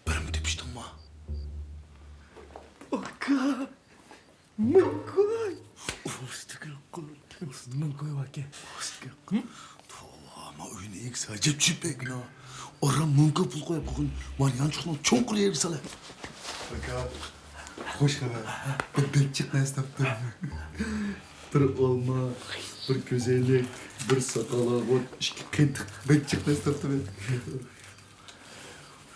Benim demiştim ma. Aka, mungkoy. Ustikal kul, mungkoy vake. Ustikal. Ama öyle ilk sadece çipek na. Oran mumka pul koyup kokun. Var yançıkla çok kuraya bir sala. Aka, hoş geldin. Ben çıkmaz taptım. Bir olma, bir güzellik, bir sakala, iki kent. Ben çıkmaz taptım.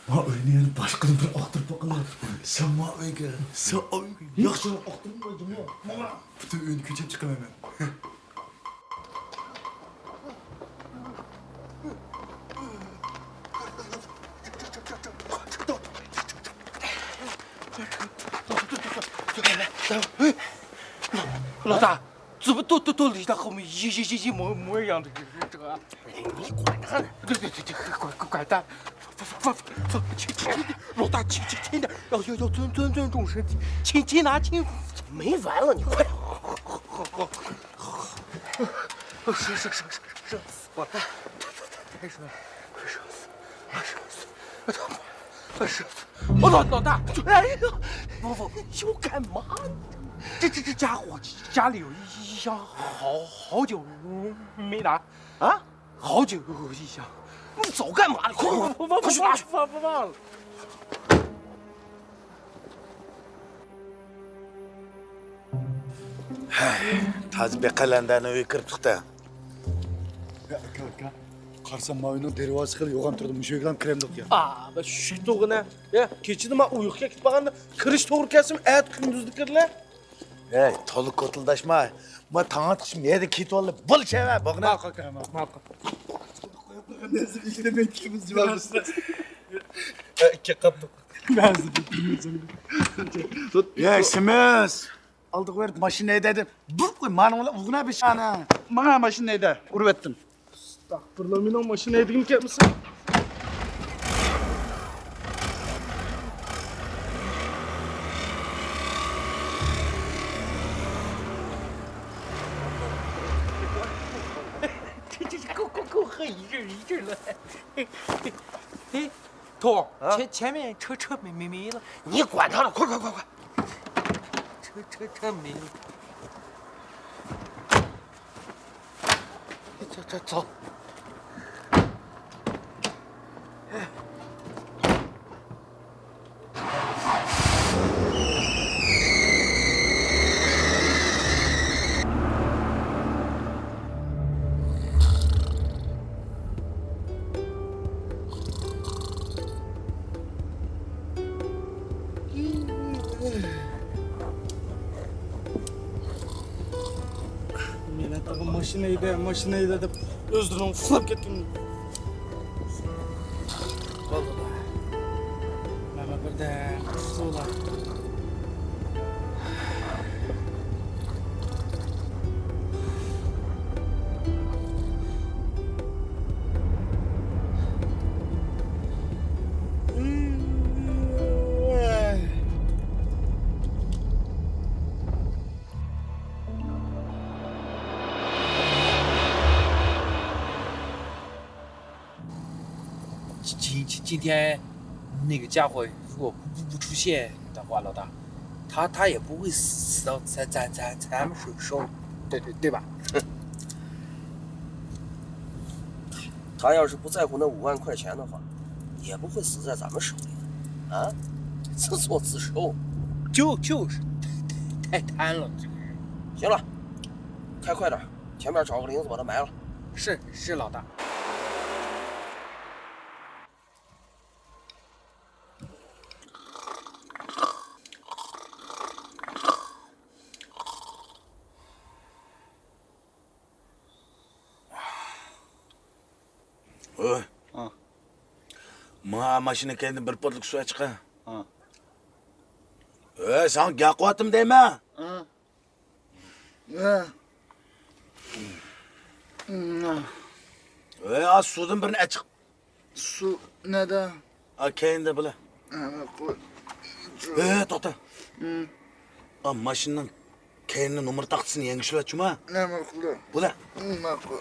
Ma oynayan başkanı bir aktır bakalım. Sen ma öyle. Sen öyle. Yakşı aktırmayacağım ya. Bütün ön küçük çıkın hemen.老大，怎么都离得和我们一模一样的这个？你管他呢？对，管他，轻，老大轻点，要尊重身体，轻拿轻。没完了，你快点！好，是，我太热了，热死！哦，老大，哎呀，不，要干嘛？这家伙家里有一箱好久没拿啊，好久一箱，你早干嘛呢？快去拿去！忘了。Tazi bir kalendarını öykürüp çıktı. Aka, qarsan mayının dervası qilib yo'g'ontirdim, o'sha gram krem döküyor. Ben şu doğuna ya keçidi ma uyuqqa ketib qolganda kirish to'g'ri kelsin, ayat kunduznikilar. Hey, toluk kotuldaşma. Ma tağa tışım yedi kit oldu. Bul çeve bakına. Mal. Nasıl işte bekliyoruz civarımızda. İki kapı. Nasıl bekliyoruz? Ya Simiz. Aldık verdik maşineye dedim. Dur koy manavla uğuna bir şey. Ana. Bana maşineydi, urvettim. Estağfurullah, maşına edeyim ki misin?够喝一阵了。哎，头，前面车没了，你管他呢，快！车没了。走。Maşineydi deb özünü fırlap ketdim. Vallahi. Mana birden qutullar.今天那个家伙如果不出现的话，老大，他也不会死到咱们手里，对吧？他要是不在乎那5万块钱的话，也不会死在咱们手里的，啊，自作自受。就是太贪了，这个人。行了，开快点，前面找个林子把他埋了。是老大。Ma maşine kendi bir potlik suya çıkın. Sen yakvatım deme. Az sudun birini açık. Su neden? Kendi bile. To'xta. Mashinning keyinni nomer taxtisini yangilashmoqchiman. Ne makulu? Bo'la. Makulu.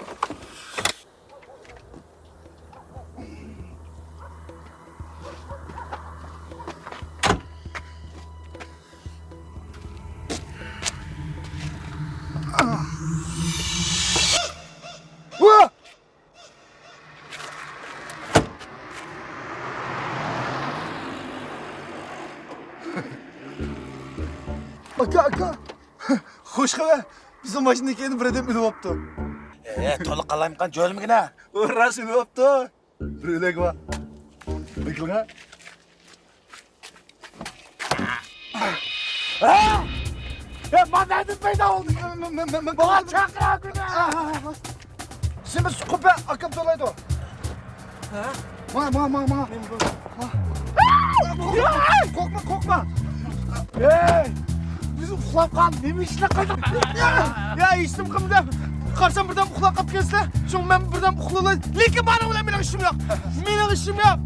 Aka. Hoş geldin. Bizim maşın ekeni bir edep mi yaptı? To'liq qalamqan jo'lmigina. Rası mı yaptı? Rülek var. Bekle ha. Mandadım payda oldu. Bana çakra günü. Sen bir köpe akım dolaydı o. Ma. Korkma. Hey! Bizim uxlapqan nima ishlar qildim? Ya ishim qildi. Qarsam birdan uxlab qolib ketsa, so'ng men birdan uxlayman. Lekin bana bilan mening ishim yo'q. Mening ishim yo'q.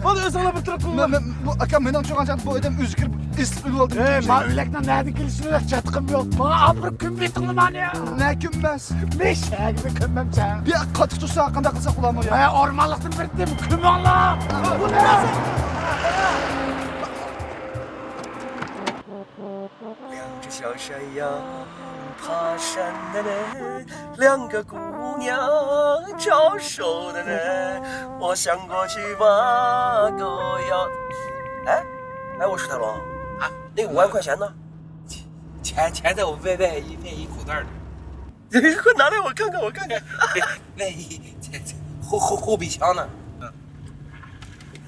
Hadi o'zinglar bir turib qilma. Bu akam menden çok ancak bu edem özgür ismi oldu. Men o'ylakdan nadi kelishini chatqim yo'q. Mana bir kun bitingni mani. Ne kümmez. Meshagini kunmamcha. Bir katık tutsa hakkında kılsa kulağıma ya. Ha, ormanlıqni birdim, kumonlar. Bu 两只小山羊爬山的呢，两个姑娘招手的呢。我想过去挖个药。哎，我石泰龙啊，那5万块钱呢？钱在我外衣口袋里，快拿来我看看。外衣后备箱呢。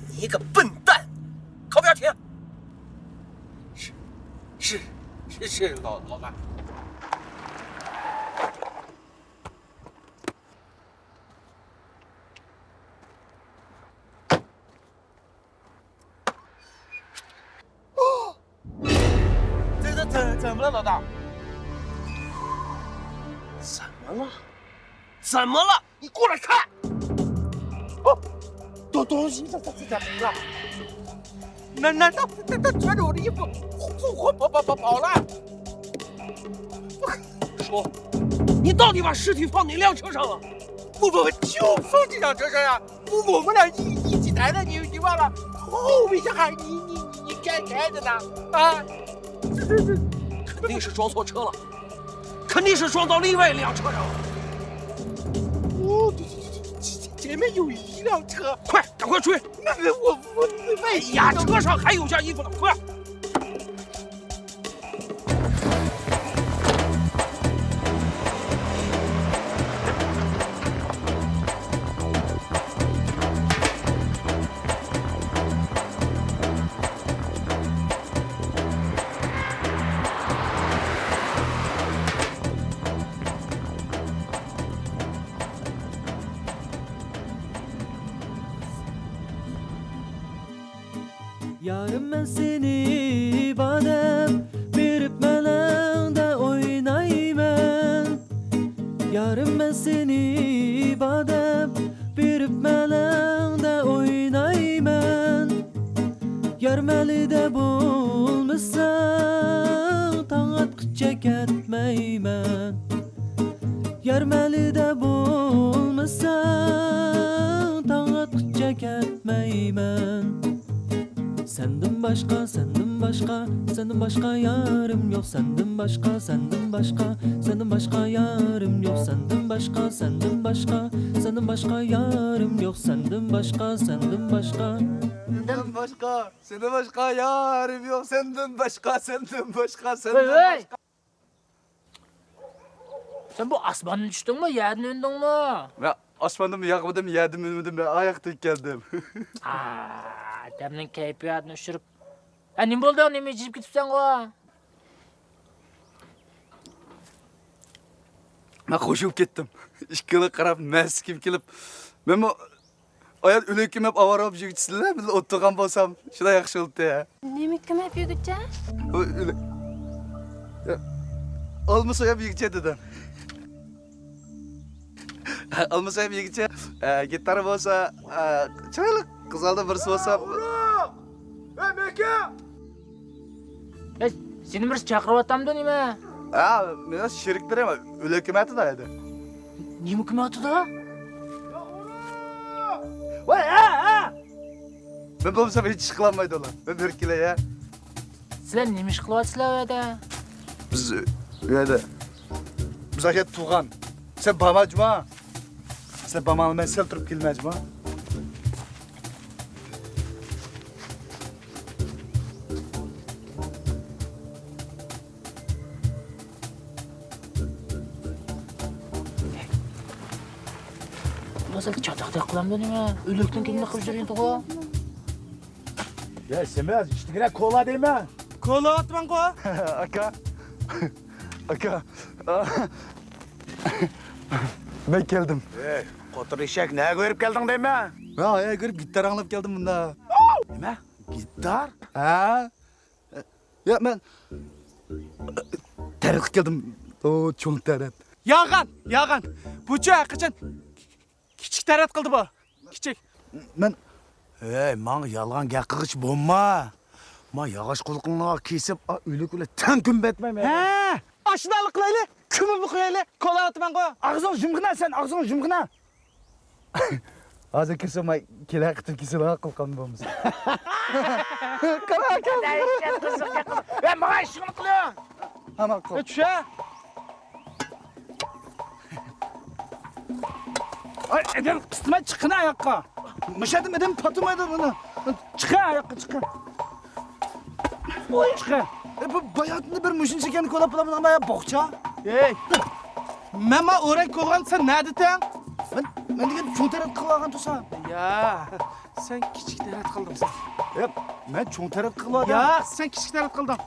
你个笨蛋，靠边停！是老板。怎么了，老大？怎么了？你过来看！东西怎么了？难道他穿着我的衣服跑了？说，你到底把尸体放哪辆车上了？不，就放这辆车上呀！我们俩一起来的，你忘了？后备箱还你开着呢啊！这肯定是装错车了，肯定是装到另外一辆车上了。哦，对，前面有一辆车，快，赶快追！我哎呀，车上还有件衣服呢，快！Yarım ben seni badem verip melende oynayman. Yarım ben seni badem verip melende oynayman. Yarmelide bulmuşsan taң atqıça ketmeymen. Yarmelide bulmuşsan taң atqıça ketmeymen. Senden başka yarım yok. Senden başka yarım yok. Senden başka yarım yok. Senden başka. Senden başka yarım yok. Senden başka. Hey! Sen bu asmanın düştün mü, yerden indin mi? Ben asmanım yakmadım, yedim ünmedim. Ben ayakta geldim. Adamın keyfiyatını uçurup. Ne oldu, neme jip gitipsen o? Ben koşup gittim. İşkili qarab, мәс kim kelip. Ben bu ayat ülekім hep avara olып жүргітсілер. Biz oturgan bolsam, şuna yaxşı oldu ya. Nemi kim hep yürütecek? Öyle. Olmasa hep yürgütecek dedim. Olmasa hep yürgütecek. Gitarı bolsa, çaylık. Kızalda birisi bolsa. Seni birisi chaqirib atamdı neme? Men sheriklar ham hukumatida edi. Ne hukumatida? Voy, men bo'lmasa hech ish qilolmaydi ular. Men bir kilo ya. Sizlar nima ish qilyapsizlar u yerda? Biz u yerda Bizga tug'an. Sen bamajma. Sen bamalmay sel turib kelmajma. Ulan sen çatakta kılamdın ya. Ölükten kendine kırıp yürüyorsun toğa. Ya Semez işte yine kola değil mi? Kola atman ko. Aka. Aka. Ben geldim. Kotur eşek ne görüp geldin değil mi? Ha, görüp gitar anlıp geldim bunda. Ne? Gitar? Ha? Ya ben tarat geldim. O çok tarat. Yağan. Bu çay kaçan. Küçük tarat kıldı bu. Küçük. Ben Man yalgan gel kılıç bomba. Man yağış kulkunluğa kesip öyle ten gün betmem ya. He. Aşınalık kılaylı. Kümümlü kıyaylı. Kola atman ko. ağzın jumgina sen, ağzın jumgina. Hazır kesem ay kela kıtır kesel kılkan bomuz. Ben bana işini kılıyor. Ama kıl. Düşe. Ay edem kısma çıkın ayakka. Mışadım edem patımaydı bunu. Çıkın ayakka çıkın. Çıkın. Bu bayatında bir muşun çeken kola pılamından baya bokça. Hey. Mema oraya kolgan sen ne dedin? Ben de çok tarat kılagan tusa. Ya sen küçük tarat kıldın sen. Ya ben çok tarat kıladım. Ya sen küçük tarat kıldın.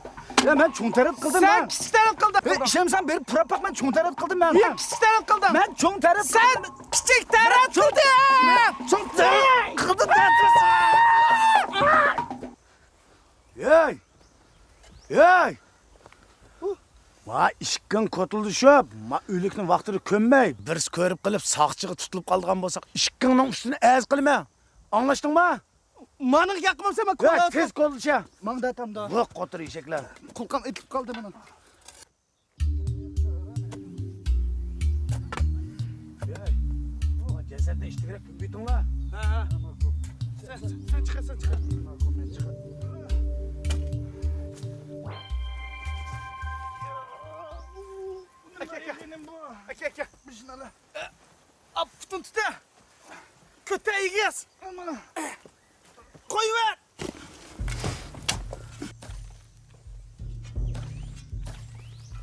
Ya ben çok tarat kıldım Sen ben. küçük tarat kıldın. İşem sen beri pırak bak ben çok tarat kıldım ben. Ya küçük tarat kıldın. Ben çok tarat Sen küçük tarat kıldın. çok tarat kıldım ben. Hey! Hey! Ma işkin kotuldu şu. Ma ölüknün vaktini kömmey. Birisi körüp kılıp saqçığı tutulup kaldıgan bolsak işkinning üstüne ez qilma. Anlaştın mı? Manın yakmam sen Ya kola. tez koluşa. Manda tam da. Bu kotur eşekler. Kulkam etip kaldı bunun. Cesette işte gerek büyüdün la. Sen çıkar sen çıkar. Gel. Bismillah. Aptın tuta. Köte yiyeceğiz. Koy ver.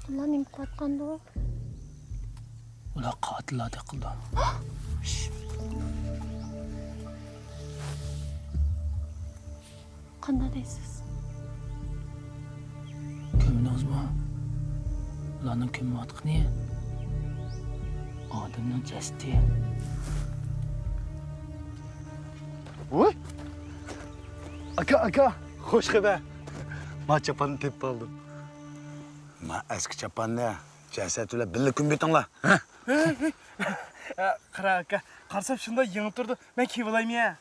Ulan imp atqanda o. Ulan katillar da kıldı. Qanda deysiz? Kömünüz mü? Ulanın kömü atık ne? Adamın cesedi. Oy. Aka. Hoş geldin. Ma çapanı tepip aldım. Ma eski çapan ne? Ceset öyle billi gün büyüdün la. Qara aka. Qarsam shunda yengib turdi. Men kiyib ya.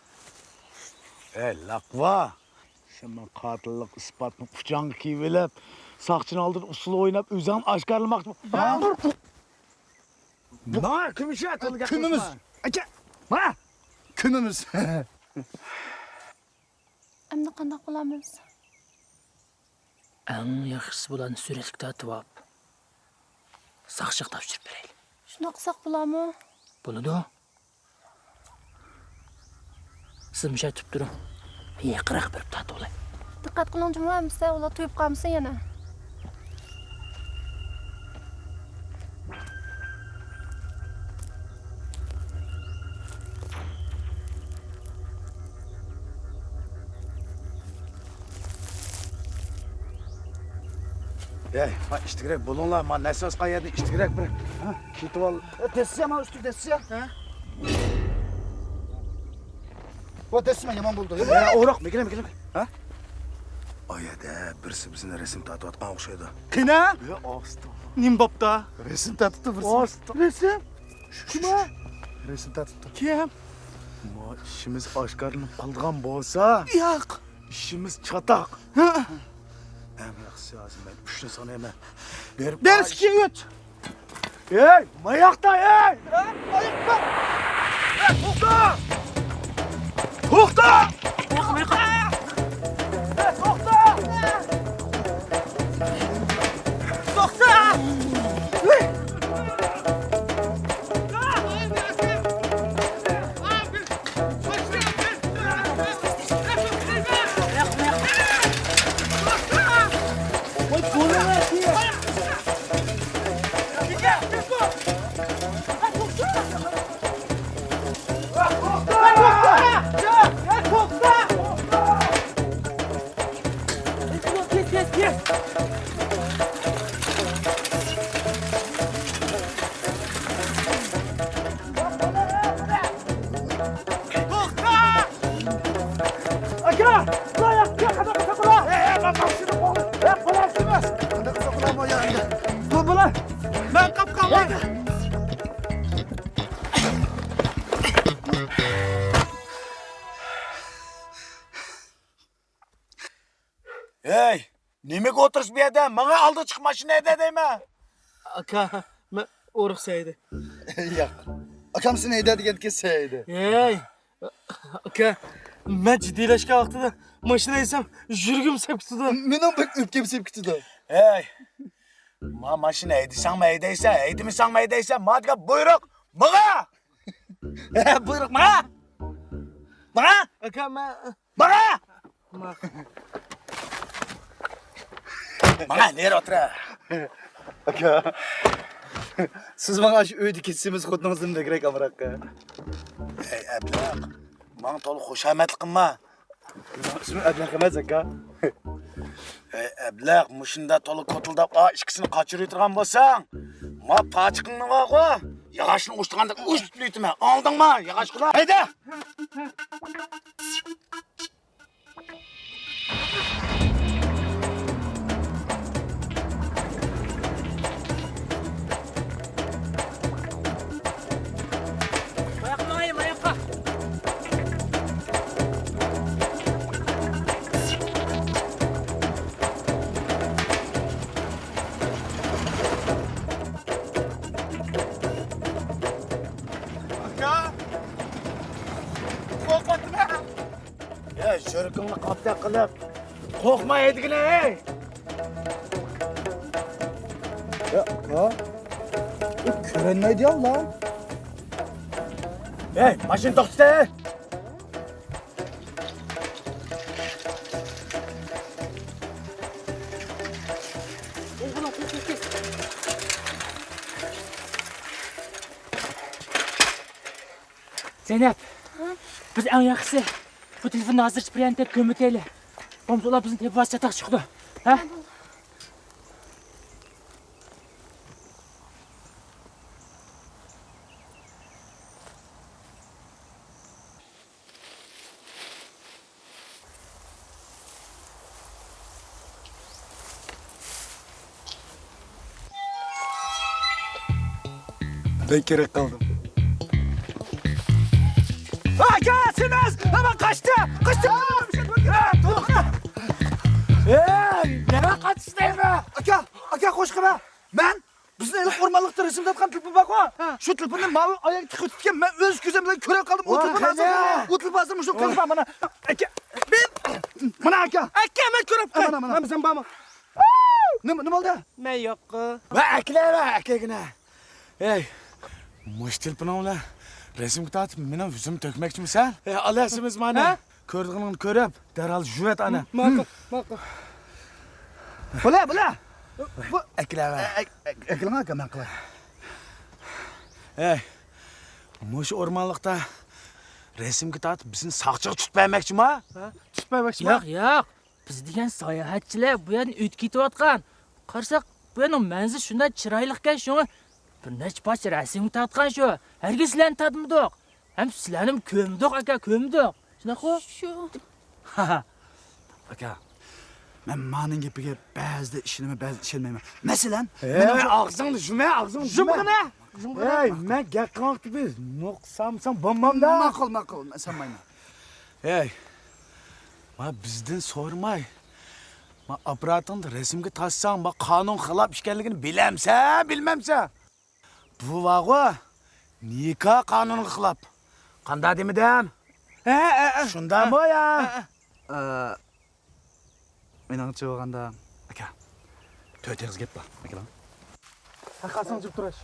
Lakva. Sen katillik ispatını kucağına kiyvelep, sakçını aldın usul oynap, özün aşkarlamak mı? Ha? Ma kümüşe atıldı. Kümümüz. Aka. Ma. Kümümüz. Endi qandaq qilamiz? En yaxshisi bularni suratga tortib olib, saqchiq topshirib beraylik. Shundoq qilsak bo'ladimi? Bo'ladi. Siz mushay tutib turing. Men yaqinroq berib tortib olay. Diqqat qiling jumlamizda ular to'yib qolmasin yana. Ma işte gerek bulunlar, ma nesas kaydı işte gerek bir. Ha, gitip al. Desiye ama üstü desiye. Bu desime yaman buldu. Orak, mikile. Ha? Ayada birisi bizine resim tatı atkan okşaydı. Qina? Ya astı. Nim bopda. Resim tatıttı birisi. Astı. Resim? Kima? Resim tatıttı. Kim? Ma işimiz aşkarlanıp kaldıgan bolsa, Yo'q. işimiz çatak. En yaxşısı lazım ben. Üçünü sana hemen. Berski yut. Hey, mayakta hey! Ayıqma. Toxta! Toxta! Toxta! Hey, nimaga o'tirish bu yerda? Menga oldi chiq mashinada deyman. Aka, men o'riqsaydi. Yo'q. Akam seni haydaydigan kelsaydi. Ey, aka, men jiddiylashgan vaqtida mashina esam, yurgim sep tutdi. Mening bak o'pkam sep ketdi. Hey, ma mashina haydaysanmi haydaysan, haydamasanmi haydaysan, madga buyruq, menga! Buyruq menga! Menga! Aka, men Menga! Menga nere o'tira? Aka. Siz bana şu uyda ketsimiz xudingizni bekrak amraqqa. Hey, ablaq. Menga to'liq xushamatlik qilma. İsmi Ablaq emas aka. Hey, ablaq, mushunda to'liq qotildab, ikkisini qochirib o'tirgan bo'lsang, ma pachiqingni qo'y. Yog'ochni ushtirganda ushtirayman. Oldingmi? Yog'och qilib. Hayda! Oyoqqa. Aka! Qo'rqotma! Ey, shirkingni qopda qilib, qo'rqma edigina, ey! Ya, aka. O ko'rinmaydi ya lan. Ey, mashina to'xta! Zeynep, biz en yaxshisi bu telefonni hozircha priyantab ko'mitaylik. Bo'lmasa ular bizni tepib chatoq chiqdi. Ha? Ben gerek kaldım. Aka, seniz! Hemen kaçtı! Kaçtı! To'xta! Ey, nima qatishdaymi? Aka hoş qilma. Ben bizni ilk o'rmonlikda rasmlatgan tilpin bor-ku. Shu tilpinni mavi oyoq tiqib tutgan men o'z ko'zim bilan ko'rib qoldim. O tilpin hozir. O tilpin hozir shu qilib mana. Aka, men mana aka. Aka, men ko'rib qo'y. Mana sen bormi? Nima oldu? Men yo'qqa. Va aklama, akagina. Ey, mush tilpini bilan resimga tortib, meni yuzimni to'kmoqchimisan? Ey, olasimiz mana. Ko'rdig'ingni ko'rib, darhol juvat ana. Ma'qul. Bula. Bu aklama. Aklama aka men qilay. Ey, mush o'rmonlikda resimga tortib bizni saqchiga tutmaymoqchimi? Tutmaymoqchiman. Yo'q. Biz degan sayohatchilar bu yerni o'tib ketayotgan. Qarasak, bu yerning manzili shunday chiroylikan shuni bir necha parcha rasmga tortgan shu. Hargiz sizlarni tadmidiq. Ham sizlarni ko'mdiq aka, ko'mdiq. Shunaqa? Shu. Aka. Men maning gapiga ba'zida ishonaman, ba'zida ishonmayman. Masalan, Ey, og'zingni juma, og'zingni jumgina. Ey, men gap qilmoqchi biz. Noqsamsan bo'lmamda. ma'qul, men sanmayman. Ey, ma bizdan so'ramay. Ma operatingni resimga tassang, ma qonun xilof ishkanligini bilamsan, bilmamsan. Bu vaqo nikoh qonuniga xilof. Qanday demidim? Shundami ya? Meningcha bo'lganda aka. To'ytingiz gap bor, aka. Haqqasini jib turish.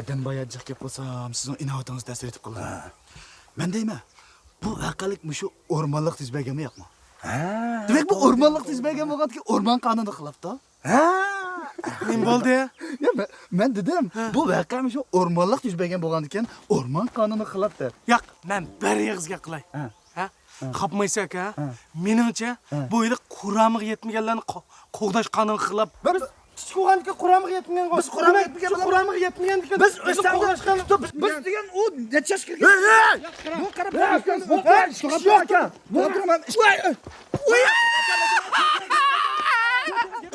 Adam bayajıq gap bo'lsam, sizning inovatingiz ta'sir etib qoladi. Men deyman, bu haqqilik shu o'rmonlik tizbagami yo'qmi? Demak bu o'rmonlik tizbagan bo'lganki, o'rmon qonuniga xilofda. Nima bo'ldi? Ya men dedim, bu voqea shu o'rmonlik tizbagan bo'lgan ekan, o'rmon qonuniga xilofda. Yo'q, men bir yig'izga qilay. Ha? Qopmaysa aka, meningcha bu yerda quramiga yetmaganlarni qo'g'dash qonuniga xilop. Biz Chiquvanga quramiga yetmagan. Biz quramiga yetmagan ekan. Biz o'zdan biz degan u necha yoshga kirgan? Bu qarab aka. Bu turaman.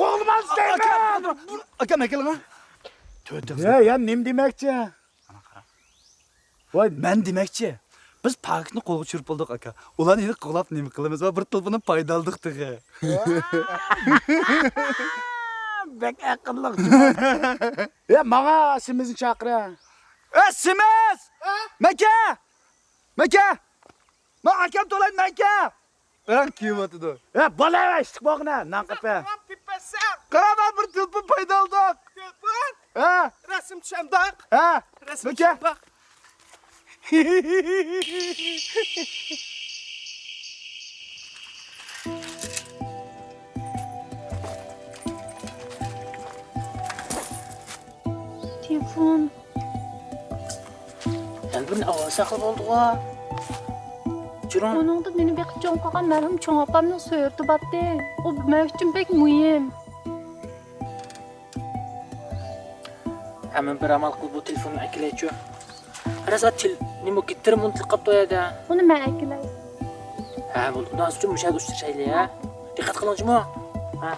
Qo'lman istayman. Aka, makalama. Ya nima demoqchi? Voy, men demoqchi. Biz parkni qo'lga tushirib bo'ldik aka. Ularni endi qo'lab nima qilamiz va bir tilpini paydo oldik tig'i. Bek aqlli. Ya menga simizni chaqiring. Simiz! Maka! Maka! Men akam to'laydi maka. Ben kıymatıdı. Ya bola eshitib boqna, nanqapa. Qara bir tilpin paydo oldik. Ha? Rasm tushamdoq. Ha? Rasm Maka. tushamdoq. Telefon. Endi buni ovoza qilib oldik-a. Jiron, Onunda beni bek jon qo'ygan marhum cho'ng opamning so'yirti batdi. U men uchun bek muhim. hamma bir amal qilib bu telefonni aklaychi. Qarasa nima gittirib until qilib qo'yadi. Uni men akilay. Ha, bo'ldi. Bundan uchun mushak ustirishaylik, ha. Diqqat qiling-chi, ha.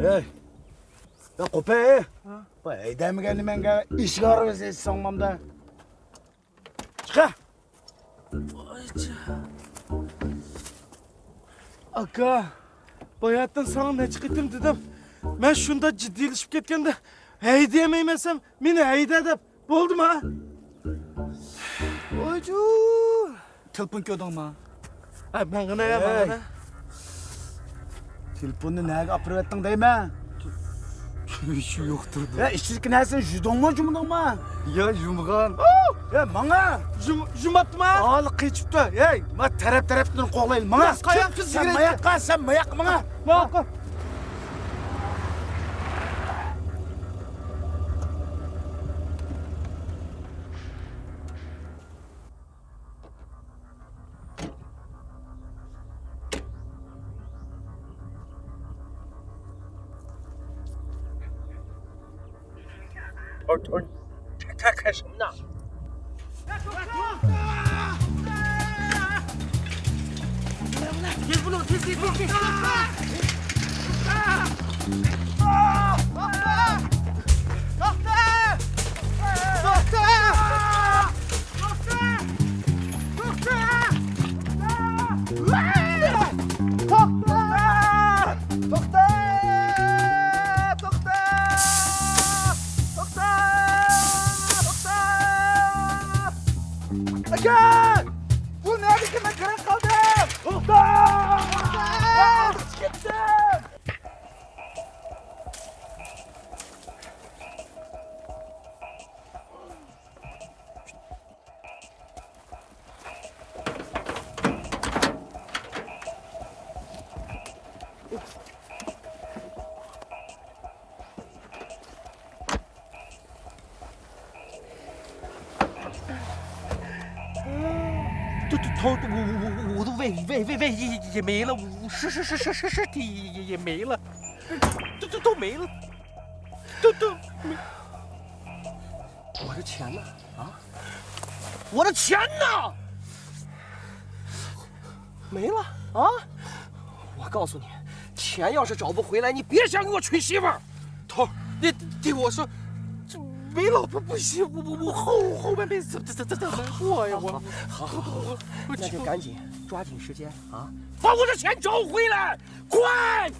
Hey. Ya qo'pay. Voy, haydamagan menga ishga orasiz songmamda. Chiqa. Aka, bayatdan sana necha qitim dedim. Men shunda jiddiylashib ketganda haydaymaymasam, meni hayda deb bo'ldimi ha? Oyju. Telefon ko'rdingmi? Ha, men gina ya, men gina. Telefonni nega olib kiryapting deyman? Şu yoktur. Ya ishchilik narsa yudingmi, jumdingmi? Ya yumgan. Ya menga Jumaptimi? hali qechibdi. Hey, men taraf-tarafdan qo'g'laylik. Menga Qayoqqa sen mayoqqa, sen mayoq menga. Maqo.他干什么呢？停不住，停！Aka! Bu nega men kirib qoldim? To'xta! Ketdim!我的胃也没了，尸体也没了，都没了，都没。我的钱呢？啊？我的钱呢？没了啊！我告诉你，钱要是找不回来，你别想给我娶媳妇儿。头儿，你听我说，没老婆不行，我后面没怎么过呀？好，那就赶紧抓紧时间啊！把我的钱找回来，快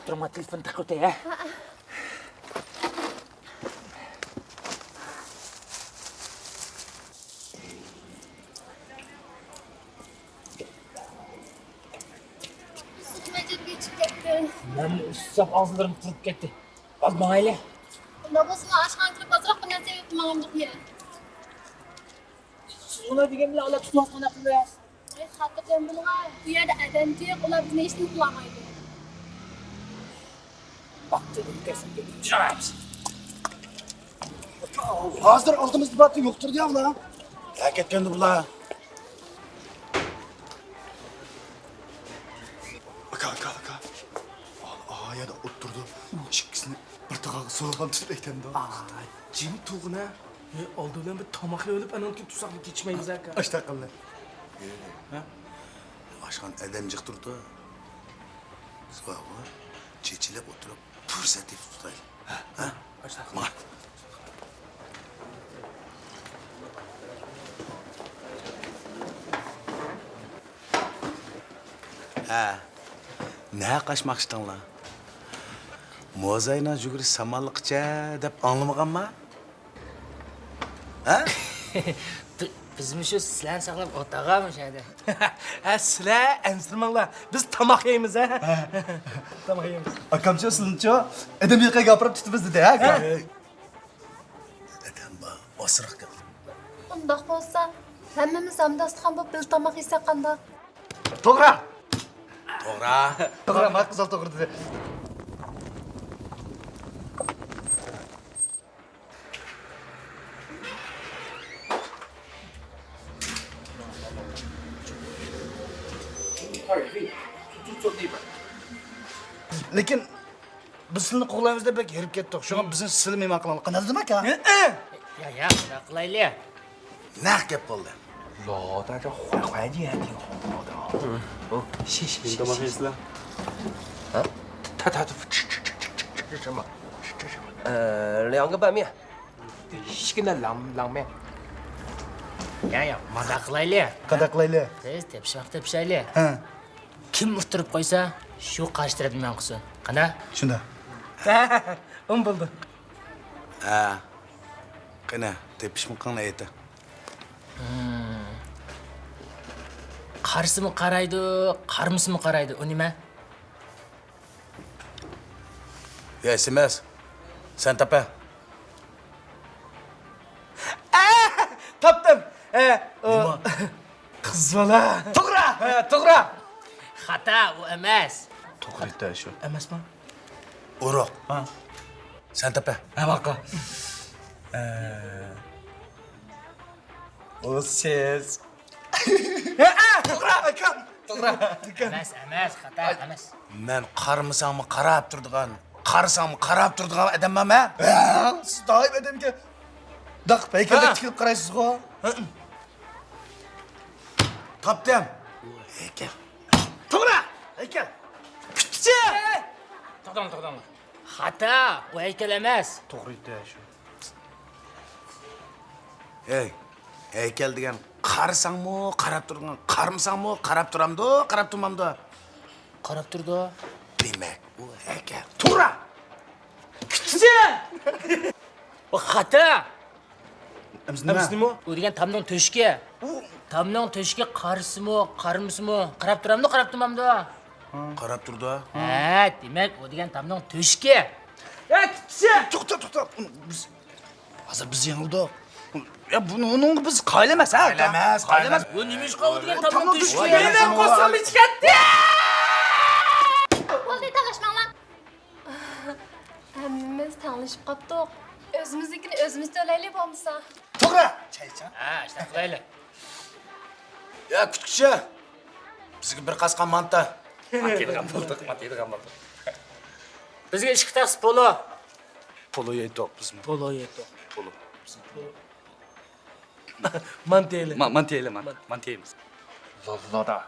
！Terima telepon takut ya. Sıkmacım geçip gitti. Ben usab ağızlarım kurup gitti. Az bana öyle. Nabosunu aşkan kırıp azrak bir narsa yapıp mağamlık ya. Ona degan bilan ular tutmas qanaqa qilyapsiz? Ay, hakikaten bunlar bu yerda adam diye ular bizni hech nima qilolmaydi. Bak dedim kesin dedim. Çıkarayız. Hazır oldumuz batı yoktur diye ulan. Ya ketkendi bular. Aka. Aa ya da oturdu. İkisini bir tarafa soğukan tutup eklendi. Jim tuğuna. Oldu lan bir tamakla ölüp anonki tuzaklı geçmeyiz aka. Aşta kaldı. Aşkan edemcik durdu. Sonra çeçilip oturup fırsatı tutayım. Ha? Ma. Ha. Ne kaçmakçıdan lan? Mozayla juguri samallıkça dep anlamagan mı? Ha? Bizim şu sizlarni saqlab o'tag'amiz hadi. Ha sizlar emsirmanglar. Biz tamak yeymiz ha. Tamak yeymiz. Akamcha sizuncha adam yoqqa gapirib tutibmiz dedi ha aka. Dedem bak, osırık gel. Undaq bo'lsa, hammamiz hamdastxon bo'lib bil tomoq yesak qandoq? To'g'ri. Doğru. Ma qizil to'g'ri dedi. Lekin biz sizni qo'g'laymiz deb bek yerib ketdik. Shunga bizni sizlar mehmon qilamiz. Qanday demak aka? Ya, shunday qilaylik. Nah gap bo'ldi. 老大这怀念还挺好的啊。谢谢。你干嘛黑死了？啊？他吃什么？吃什么2个拌面。一个那冷面。 Ya, maza qilaylik. Qanday qilaylik? Biz tepishaylik. Ha, Kim uqtirib qo'ysa, shu qarshi taraf bilan qilsin. Qana? shunda. Un bo'ldi. Ha. Qana, tepishmi qilna eti. Qarsimi qaraydi, qarmisimi qaraydi. U nima? Ya emas. Sen tapa. Topdim. Qiz bola. To'g'ri. To'g'ri. Xata, u emas. To'g'ri aytdi shu. Emasmi? Uruq. Ha. Sen tapa. Ha, baqa. O siz. To'g'ri, akam. To'g'ri. Emas, xata, emas. Men qarmisanmi qarab turdigan, qarisanmi qarab turdigan odamman men. Siz doim adamga daq paykalda tikilib qaraysiz-ku. Topdim. Heykal. To'g'ri. Heykal. Kutchi. To'xtang. Xata, u haykal emas. To'g'ri aytdi shu. Ey, heykal degan qarisanmi qarab turgan, qarmisanmi qarab turamdi, qarab turmamdi. Qarab turdi. Demak, u heykal. To'g'ri. Kutchi. U xata. Emasmi? U degan tamning to'shki. Tamning to'shki qarisimi, qarmisimi? Qarab turamdi, qarab turmamdi. Qarab turdi. Ha, demak, u degan tamning to'shki. Kutchi. To'xta. Hozir biz yanıldik. Ya bunu biz qaylamas ha. Qaylamas. Bu nima ish qildi degan tamning to'shki. Men qo'sam ichgatdi. Bo'ldi, talashmanglar. Hammamiz tanishib qoldik. O'zimiznikini o'zimiz to'laylik bo'lmasa. To'g'ri. Ha, ishda qilaylik. Ya kutkichi. Bizga bir qasqa manta. Bizga ichki taqsi polo. pulu yedik biz. Polo yetti. Pulu. Manteli. Mantiyeli mantiyemiz. 老大，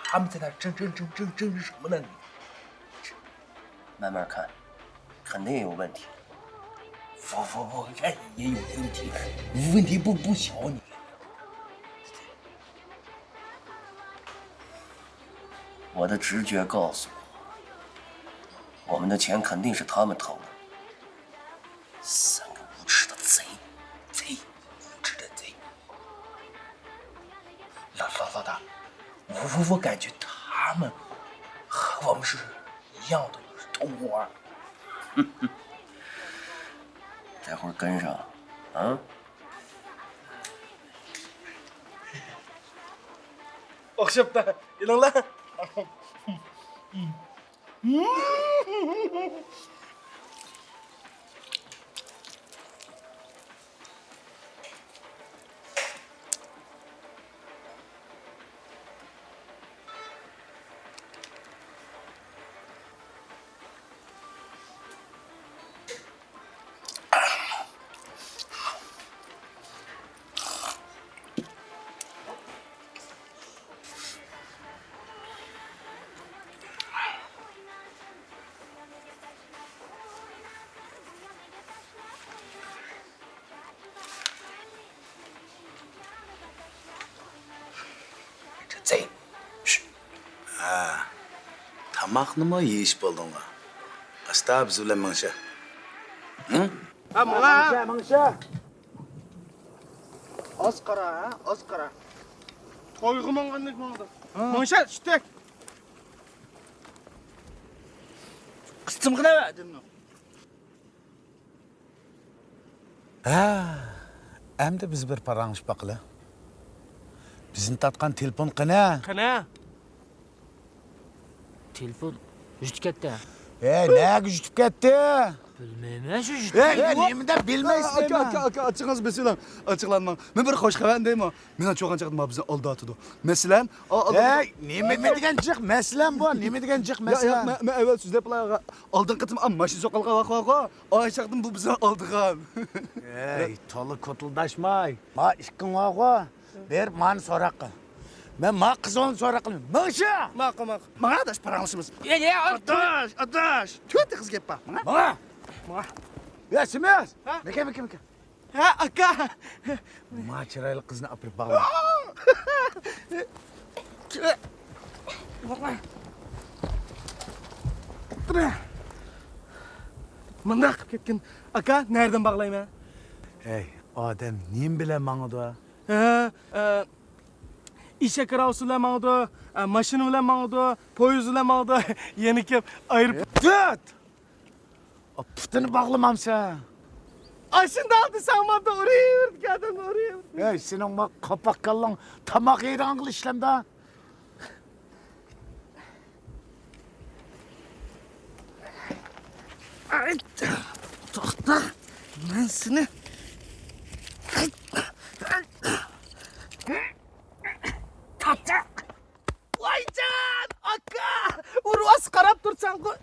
他们在那争什么呢？慢慢看，肯定有问题。不，看也有问题，问题不小你。我的直觉告诉我，我们的钱肯定是他们偷的。三个无耻的贼！无知的贼。老大，我感觉他们和我们是一样的，是同伙。待会儿跟上，啊！哦，是的，你能来。这贼，是 Tamaqni mı yeyish bo'ldingmi? Asta biz bilan mingshi. Ha, mana. Mingshi. Az qara, az qara. To'yga mangandek mangdi. Mansha, ishtek. Qistimgina dedim. Ha, endi biz bir parangish baqila. Bizni tatgan telefon qana? Qana? Telefon juda katta. Nega jutib ketdi? Bilmayman shu Nimada bilmaysiz. Aka açığınız mesela açıklanmam. Ben bir hoş haber deyim o. Ben çok açıkladım abi bizi aldı atıdı. Mesela Nima degan jiq maslan bu? Nima degan jiq maslan? ben evvel sizde pala aldın kıtım ama maşin sokalga bak. Ay çaktım bu bize aldıgan. Ey, to'liq ko'tildashmay. Ma ishqing bor-ku. Ber, mani so'roq qil. Men ma qizon so'roq qilmayman. Mingshi. Mak. Bana da paranlışımız. Adaş. Tüyte kız gep bak. Mana. Ya, Simiz. Meka. Ha, aka. Ma chiroyli qizni olib bag'la. Manda qilib ketgan. Aka, nereden bağlayayım? Ey, odam nim bilan mangdi? İşe kravsuyla mağdu, maşını bilen mağdu, poyuz bilen mağdu, yeni kep ayırıp... Tut! O putini bağlamamsa. Ay şimdi aldı sen bana oraya verdik adam oraya verdik. Ey, senin bak kapak kallan tamak yeydiğin kıl işlemde. Ay, toxta, ben seni... Tatacak. Vay can, aka, urvas karab dursan ko.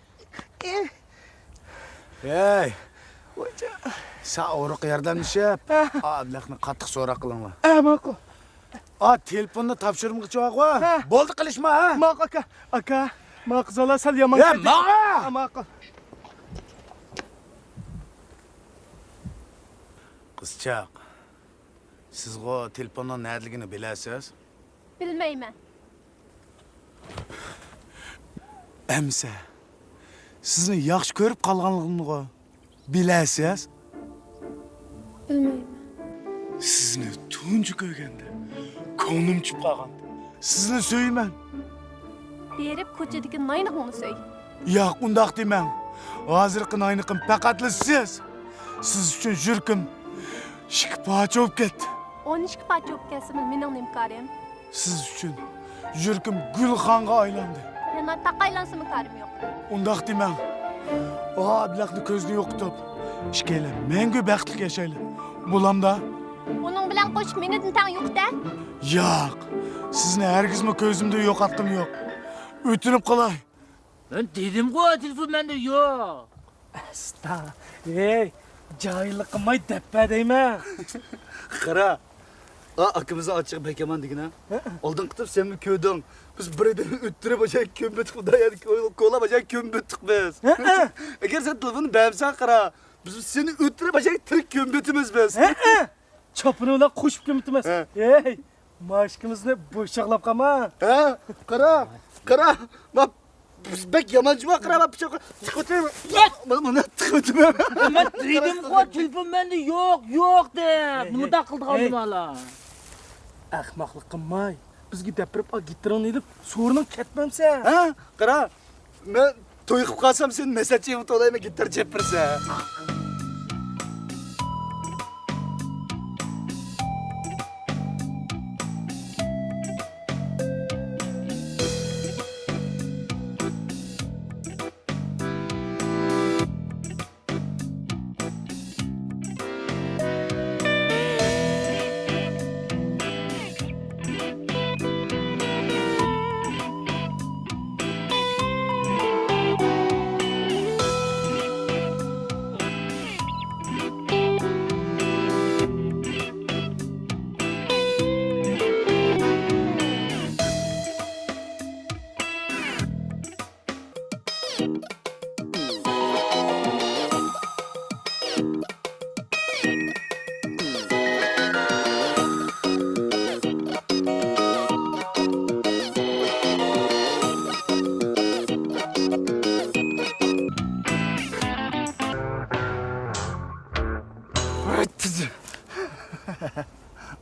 Ey, sen uruq yerden işep. Ablakni qattiq so'roq qilinglar. Mako. Telefonni topshirmoqchi bo'q. Bo'ldi qilishma, ha? Mako aka, maqzola sal yomon. Maqa! Mako. Qizchaq, siz o telefonning nerligini bilasiz? Bilmayman. Emsa, sizni yaxshi ko'rib qolganligimni bilasiz? Bilmayman. Sizni tunji ko'rganda ko'nglim chib qolgandi. Sizni so'yman. Berib ko'chadagi nayniqni so'y. Yo'q, undaq demang. Hozirgi nayniqim faqatla siz. Siz uchun yurkim shikpoch bo'lib ketdi. 12 parça o'p kelsin, mening nimkorim. Siz uchun yurkim gulxonga aylandi. Yana taqaylansimi karim yo'q. Undaq demang. Ablaqni ko'zni yo'qitib, ishkaylar mangu baxtli yashaylar. Bo'lamda? Uning bilan qo'shib meni tang yo'q-da. Yo'q. Sizni hargizmi ko'zimda yo'qotdim yo'q. O'tinib qolay. Ben dedim ku telefon bende yok. Asta. Ey, cahillik qilmay deppa deyman. Qara. Akımızı açık bekeman digin ha. Oldun kıtıp sen mi köydün? Biz birden öttüre başak kömbötük bu dayadık. Kola başak kömbötük biz. Eğer sen telefonu beğensen qara. Biz seni öttüre başak Türk kömbötümüz biz. Çapını ulan koşup gömütmez. Ey, maşkımızı boşaklap kalma. Ha? Qara. Bak biz bek yamancı var qara bak bıçak. Tıkıtı. Bana tıkıtı. Men dedim ko telefon bende yok deb. Nima da qildi qoldim hala. Ahmoqlik qilmay. Bizga dapirib gittirani edib, so'rning ketmamsan. Ha? Qara. Men to'y qilib qolsam sen mesajga yutib olaymi gitar chepirsa.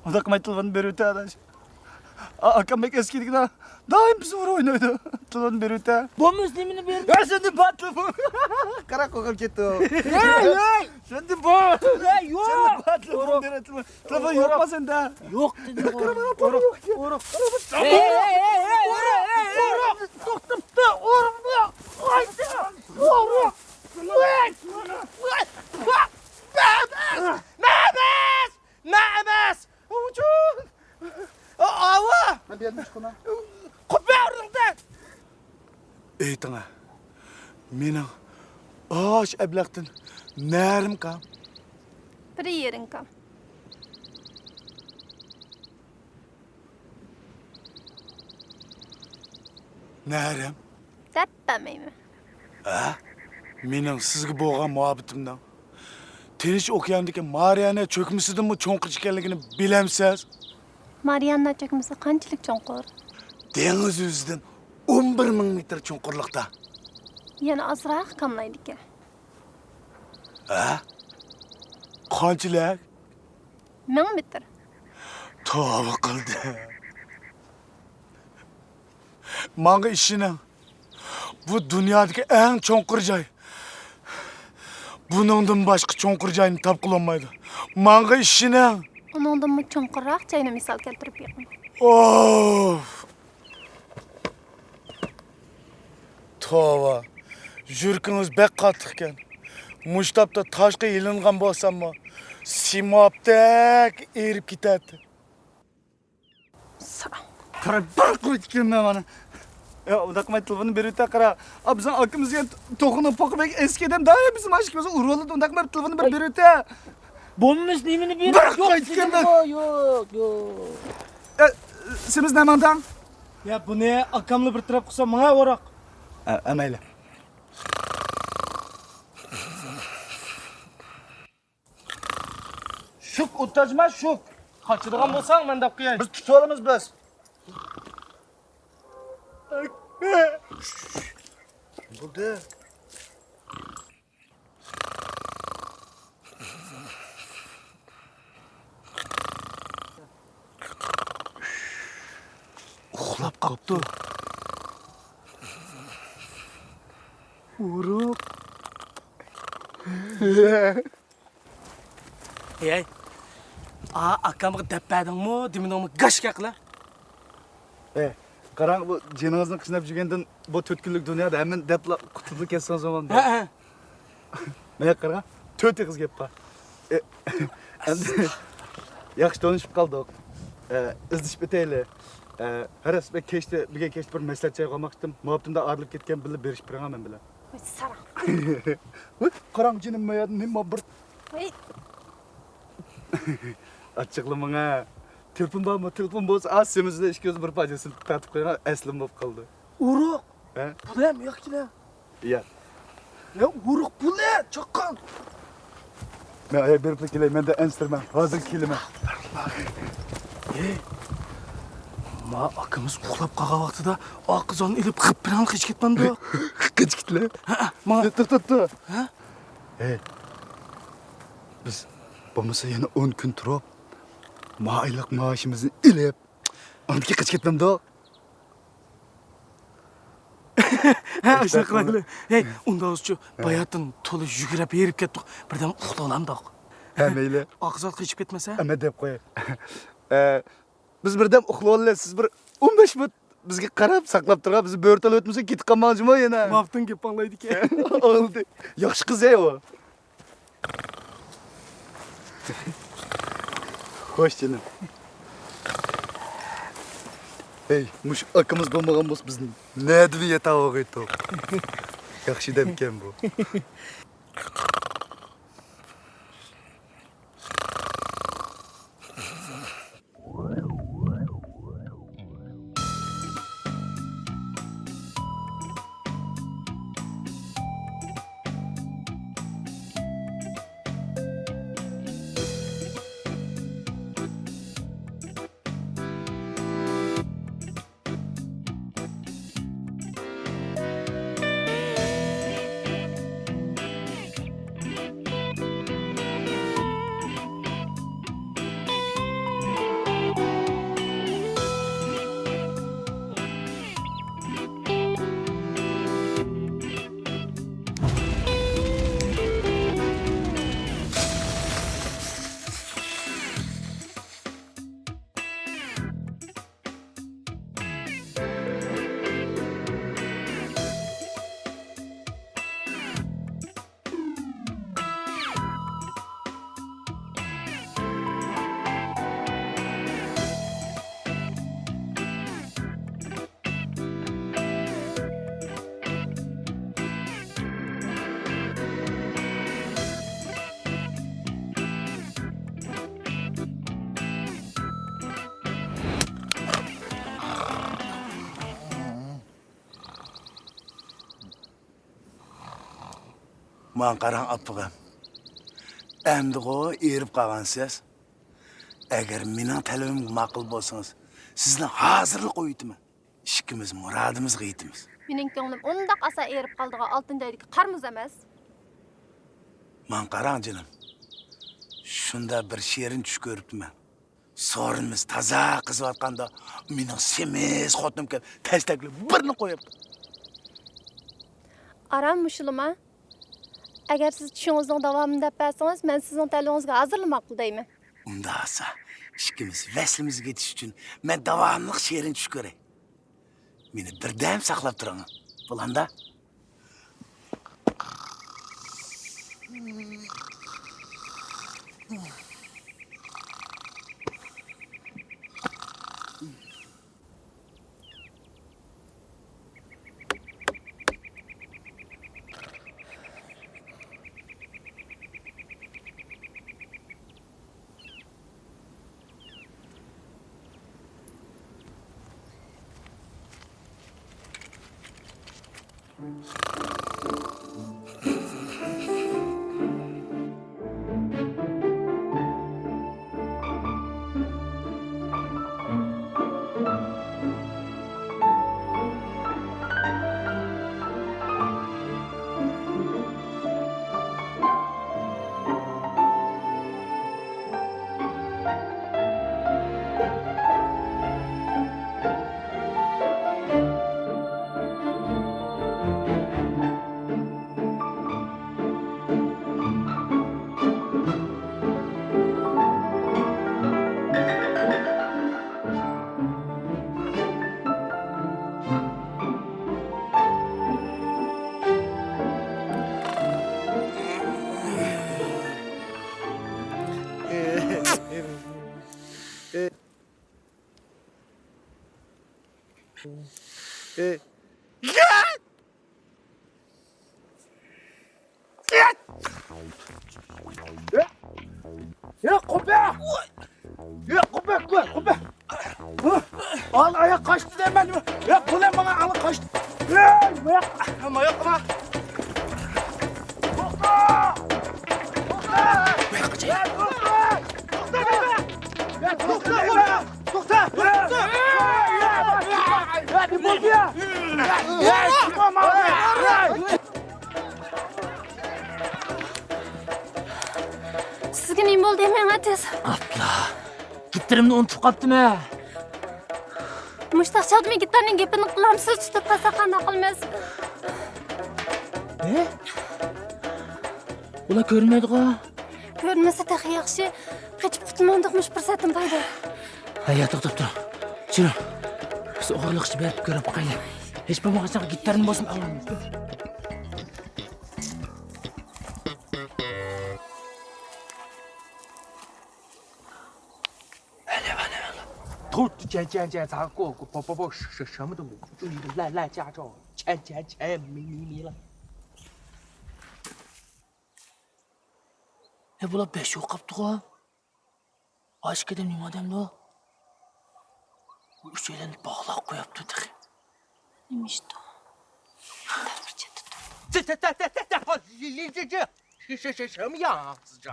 Onda kımay telefonu beri öte adaş. Akam bek eskiydi daha. Daim bizi vuru oynuyordu. Telefonu beri öte. Bu müslimini ver. Ya sen de bat telefonu. Kara kokal gitti o. Hey! Sen de bat. Hey, yok. Sen de bat telefonu beri telefon. Telefon yok mu sende? Yok dedim. Oruk. Hey! Toktum da oruk. Haydi. Oruk. Na'mas! Ucun! Ava! Ne bir şuna? Kubbe orada! Ey tana. Mening aş ablaqtin närim kam. Bir yerin kam. Närim? Deppamaymi? Ha? Mening sizga bo'lgan muhabbatimdan Tinch okeandagi Mariana cho'kmisidanmi cho'nqich ekanligini bilamsiz? Marianna cho'kmisi qanchalik cho'nqur? Dengiz yuzidan 11,000 metr cho'nqurlikda. Yana ozroq kamlaydi ekan. Ha? Qanchalik? 1000 metr. Tavba qildi. Manga ishini bu dunyodagi eng cho'nqur joy. Buningdan boshqa cho'nqur joyni topqilolmaydi. Manga ishini. Uningdan cho'nqurroq joyni misol keltirib beraman. Of! Tova. Yurkingiz bek qattiq ekan. Mushtapda toshga ilingan bo'lsammi, simopdek erib ketadi. Qara bir qo'ydim mana. Ya, unda qilmay telefonni berib qara. Bizning akimizga to'g'ini poqibek eskiden daha bizim aşkımızı uroldu. Unda qilmay telefonni berib Bu müslimini ver. Yok. Simiz nemandan? Ya bu ne? Akamlı bir taraf kısa bana orak. Amayla. Şuk utajma şuk. Kaçırgan bolsan ben de kıyayım. Biz tutalımız biz. Buldu. Uxlab qoptu. Urup. Ey. Akamı deppadın mı? Demin onu gaşka qila. Qarang bu jiningizni qishnab жүргенден bu 4 kunlik dunyoda hemen depla qutulib ketsan zamonda. Ha. Mana qarang, 4 qiz gap bor. Endi yaxshi tanishib qoldik. Izdishib o'taylik. Haras bek kechda birga kechib bir maslahat joy qolmoqdim. Muhabbatimda arilib ketgan bilib berish bilan men bilan. Ой, сараң. Қараң жинім мәядын нема бір Ой, Açıqlamana. Telefon var mı? Telefon bolsa az semizde iki göz bir pacasını tatip koyana əslim болып қалды. Uruq. He? Bu ne mi yakçılar? Ya. Ya uruq bu ne? Çakkan. Ben ayak berip keleyim. Ben de enstrüman. Hazır kelime. Ma akımız uxlab qalğan vaqtida o qizonni ilib qip bilan hech ketmamdi. Kaç kitle? Ma Dur. ha? Biz bo'lmasa yana 10 kun turib, oylik maoshimizni ilib, onga qich ketmamdi. Ha, o'sha qilaylik. Hey, unda o'zchi bayatın to'la yugurib berib ketdik. Birdan uxlab olamdiq. Ha, mayli. Oqizat qechib ketmasa? Ama deb qo'y. Biz birdan uxlab olamiz. Siz bir 15 minut bizga qarab saqlab turgan, bizni bo'rtal o'tmasa ketib qolmoqchimi yana? Maftin gap anglaydi ekan. Oldu. Yaxshi qiz-ey o. Hoş canım. Hey, muş akımız bo'lmagan bo'lsa bizni nima yatağa qo'ydi. Yaxshi demkan bu. Man qarang apig'im. Endi go erib qolgansiz. Agar mening talabimga ma'qul bo'lsangiz, sizni hozirlik qo'yitaman. Ikkimiz murodimizga yetamiz. mening ko'nglim undaq asa erib qoldigan oltindaydagi qarmuz emas. Man qarang jinim. Shunda bir she'rin tush ko'ribman. Sorinimiz toza qizayotganda mening semiz xotinim kelib tastaklab birni qo'yibdi. Aram mushulma. Agar siz tushingizning davomini deb bersangiz, men sizning talabingizga hozirlamoqchi deyman. Unda asa ikkimiz vaslimizga yetish uchun men davomli she'rin tush ko'ray. Meni birdam saqlab turing. Bo'landa? Ya kubbe! Ya kubbe, kubbe! Al ayak kaçtı hemen. Ya kulem bana al kaçtı. Ya ayak. Mayak ama. Tokta! Tokta! Ya tokta! Tokta bebe! Ya tokta bebe! Tokta! Ya ne oldu ya? Ya tamam abi. Sizga nima bo'ldi demang tez. Abla. Gittirimni unutib qolibdim-a. Mushtaq Shodmi gitarning gapini qilamsiz tutib qolsa qanday qilmaysiz? Ne? Ular ko'rinmaydi-ku. Ko'rmasa tahi yaxshi. Qochib qutulmoqdek fursatim paydo. Hayya, to'xtab tur. Chirin. Biz o'g'irliqchi berib ko'rib qo'yaylik. Hech bo'lmaganda gitarni bosib olamiz.头检查过，不，什么都没有，就一个烂驾照，钱也没了。 bular besh yo'q qolibdi-ku. Oshkada nima odamda u? Uchalani bog'lab qo'yibdi tig'i. Nima ish bu? 这是什么样子这？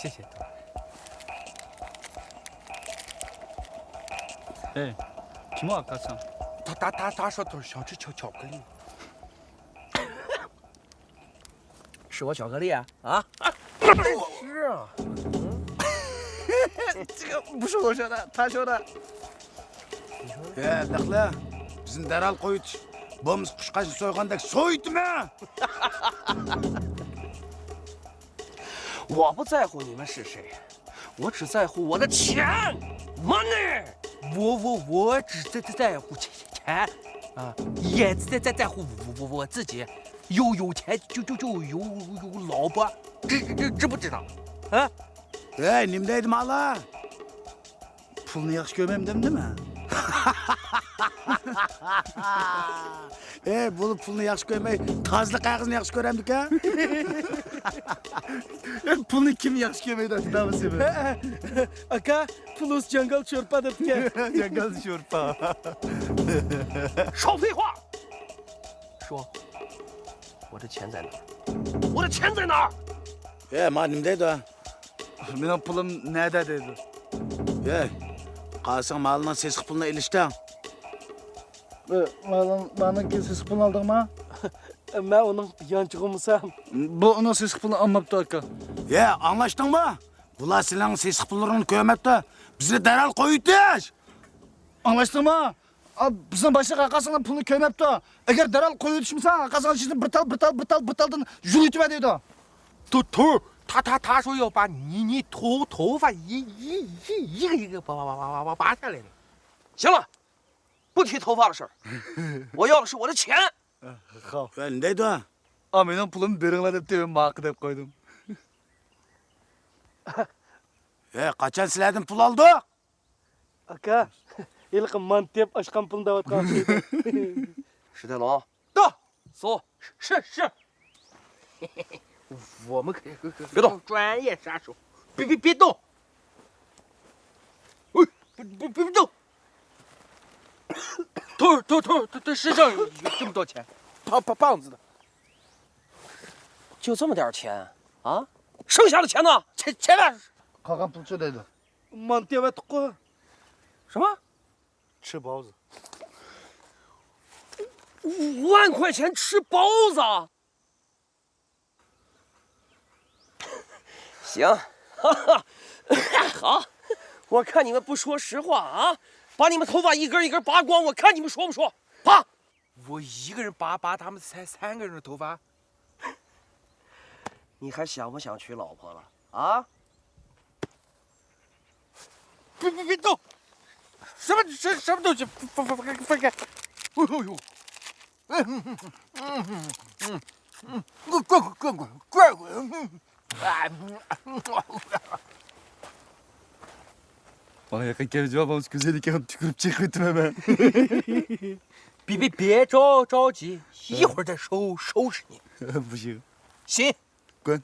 谢谢。哎，김호아까상他说他想吃巧克力。是我巧克力啊？啊？是啊。这个不是我说的，他说的。 Laqla, bizim daral qo'yitish. Bo'lmasa qushqachni so'ygandek so'ydimi? 我不在乎你们是谁，我只在乎我的钱 ，money。我只在乎钱啊，也在乎我自己。有钱就有老婆，知不知道？啊？ Hey, nima deydi malla? Pulni yaxshi ko'rmayman demdimi? Bo'lib pulni yaxshi ko'rmay, tozli qog'ozni yaxshi ko'ramdik-a? Pulni kim yaxshi ko'rmaydi, aytamiz-mi? Aka, pulus jangal sho'rpa debdi. Jangal sho'rpa. 少废话！说，我的钱在哪儿？我的钱在哪儿？ Ma nima deydi? Mening pulim nada dedi. Qalsang maldan sesiq pulni ilishdan. Bana sesiq pulni aldingmi? Ben onun yancığımsam. Bu onun sesiq pulni olmabdi aka. Anlaşdingmi? Bular sizlarning sesiq pullaringni ko'rmabdi. Bizni daral qo'yitish. Anlaşdingmi? Bizning boshqa aqasingdan pulni ko'rmabdi. Agar daral qo'yitishmasa, aqasingdan ishni bir taldan yuritiba deydi. 他说要把你头发一个拔下来的。行了，不提头发的事儿，我要的是我的钱。 Hop. Nima deydi? Mening pulimni beringlar deb men ma'qul deb qo'ydim. Qachon sizlardan pul oldik? Aka, ilk mantep aşkan pulunu davet kalmıştı. 史泰龙，到，搜，是。我们可以别动，专业杀手，别动！喂，别动！头身上有这么多钱，棒子的，就这么点钱啊？剩下的钱呢？钱呢？ Qolgan pulchi dedi. Mantep tıkkı. 什么？吃包子。 5万块钱吃包子？行，好，我看你们不说实话啊！把你们头发一根一根拔光，我看你们说不说？拔！我一个人拔他们3个人的头发。你还想不想娶老婆了啊？别动！什么东西？分开！哎呦！滚！ Bana yakın geleceğim ama güzellik yapıp tükürüp çekmedim hemen. 别着急，一会儿再收拾你。不行，行，滚。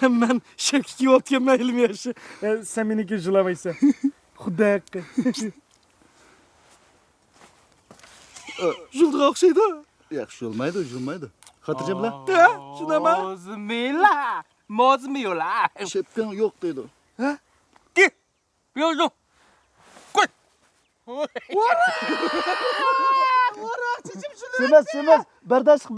Ben şevki ot yemeyelim yaşı. Sen beni gücülemaysan. Xuda hakkı. Julduq oqshaydi. Yaxshi olmaydi, yurmaydi. Xotirjam bilan. Ha, shunaqa. Mozi mela, mozi没有啦。 Shepkan yo'q deydi. 给，不要动，滚！ Semes, bardashlik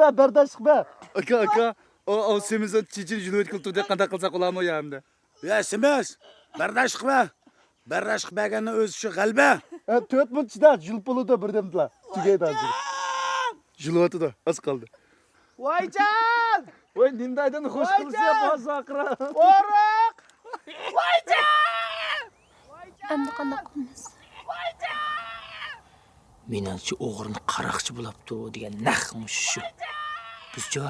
be. Aka, o semizon chechin jinoyat qilib turdi, qanday qilsak bo'ladimi ya endi? Ya Simiz, bardashlik be. Bardashlik berganni o'zi shu g'alba. 4 minut ichida jul bo'ladi birdamlar. Tugaydi hozir. Jilyotida, az qoldi. Voyjon! Voy, nimdaydan xush qilsa boz aqra. Oriq! Endi qanday qilamiz? Menimcha o'g'rini qaraqchi bo'libdi degan naq shu. Bizcha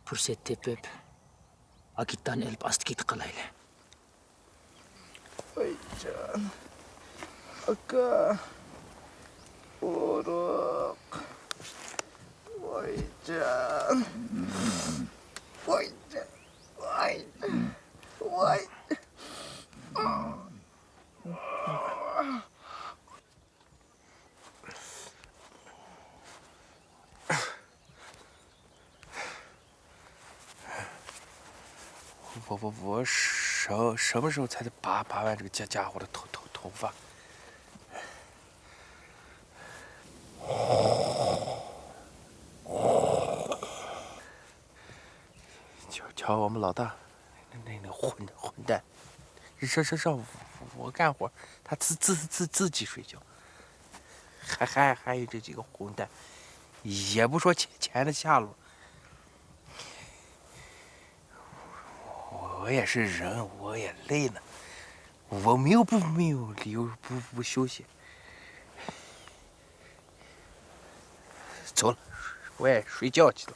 fursat tepib Akitdan ilib asti-keti qilaylik. Voyjon. Aka. Oriq. Voyjon. Voyjon. Voy.我什么时候才得拔完这个家伙的头发？瞧我们老大，那混蛋，让我干活，他自己睡觉，还有这几个混蛋，也不说钱的下落。 我也是人，我也累了，我没有理由不休息。走了，我也睡觉去了。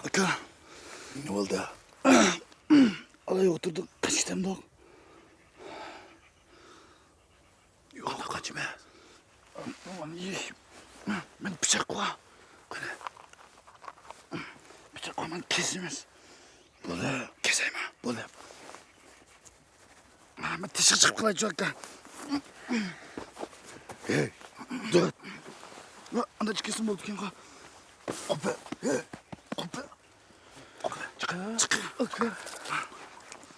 Aka, ne oldu? Alay oturduk, kaçtım da. Yok, kaçma. Aman iyi. Ben bıçak var. Bıçak var, ben kesimiz. Böyle. Keseyim ha, böyle. Ben dışarı çıkıp kalacağım aka. Hey, dur. Anda çıkıyorsun bu dükkan. Hoppa, hey. Hoppa.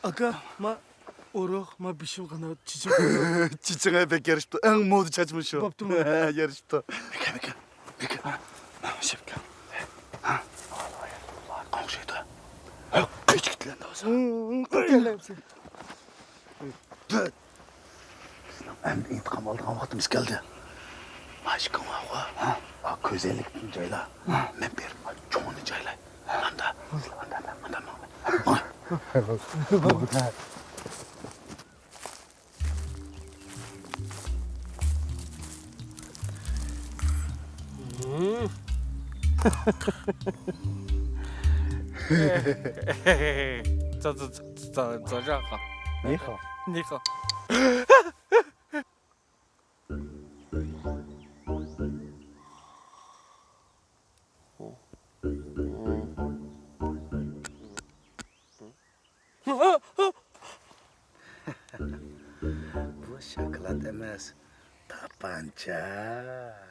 Aka, Oriq, bishim qana chichim. Çiçeğe pek yarıştı. En modu çaçmış o. Baptım mı? Yarıştı. Peki. Şepka. Ha? Komşuydu. Kaç gittiler de olsa. Gel sen. Hem intikam aldığım vaktimiz geldi. Aşkım ha. Güzellik cayla. Ben bir çoğunu cayla. Anda.早上好，你好。你好。Bu şokolad emas, tapancha.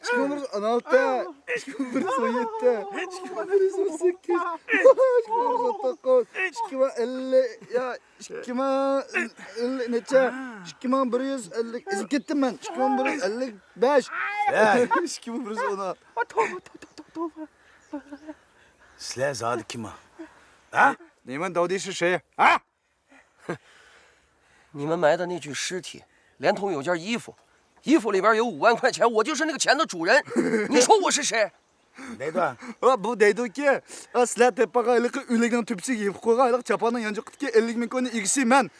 Çıkılır analta. bir son 7. Bir son 8. Bir son 9. 2050 ya 2050 neçe? 2150 ezip kettim ben. 2155. Hey, 2110. sizlar zodi kim? Ha? 你们到底是谁啊？你们埋的那具尸体，连同有件衣服，衣服里边有5万块钱，我就是那个钱的主人。你说我是谁？ Neydi? Bu deydi ki, sizler tepaga ılık ülegin tüpsü giyip koyga ılık çapanın yancıktaki 50 bin koyun ikisi men.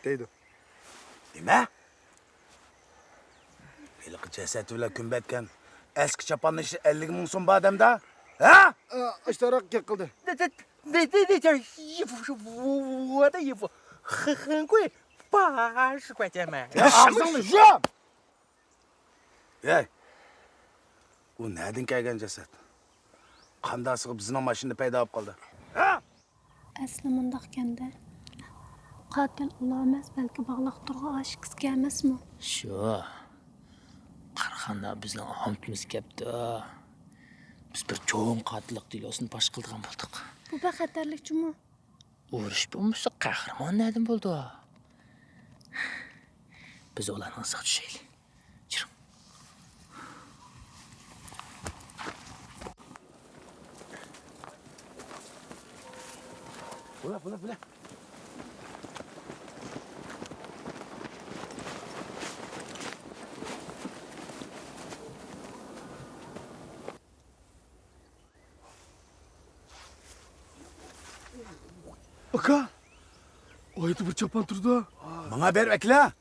Deydi. Nima? Hiliqi jasad bilan kunbatgan eski choponning ishi 50 ming so'm bor odamda? Ha? İştarak yakıldı. 那件衣服是我的衣服，很贵，80块钱买。 Ağzını yum! Ey! U nereden kelgan jasad? Qandasiga bizning mashinada paydo bo'lib qoldi. Ha? Asli mundaq ekanda. Qatil ular emas, balki bog'liq turg'un oshkisi emasmi? Shu. Qaraganda bizning ohamimiz kepti. Biz bir cho'ng qotillik delosini bosh qilgan bo'ldik. Bu bexatarlik jumi. Urush bo'lmasa qahramon nadim bo'ldi. Biz ularni iziga tushaylik. Chiring. Bula. Aka. Oydu bir çapan turdu. Bana ber bekle.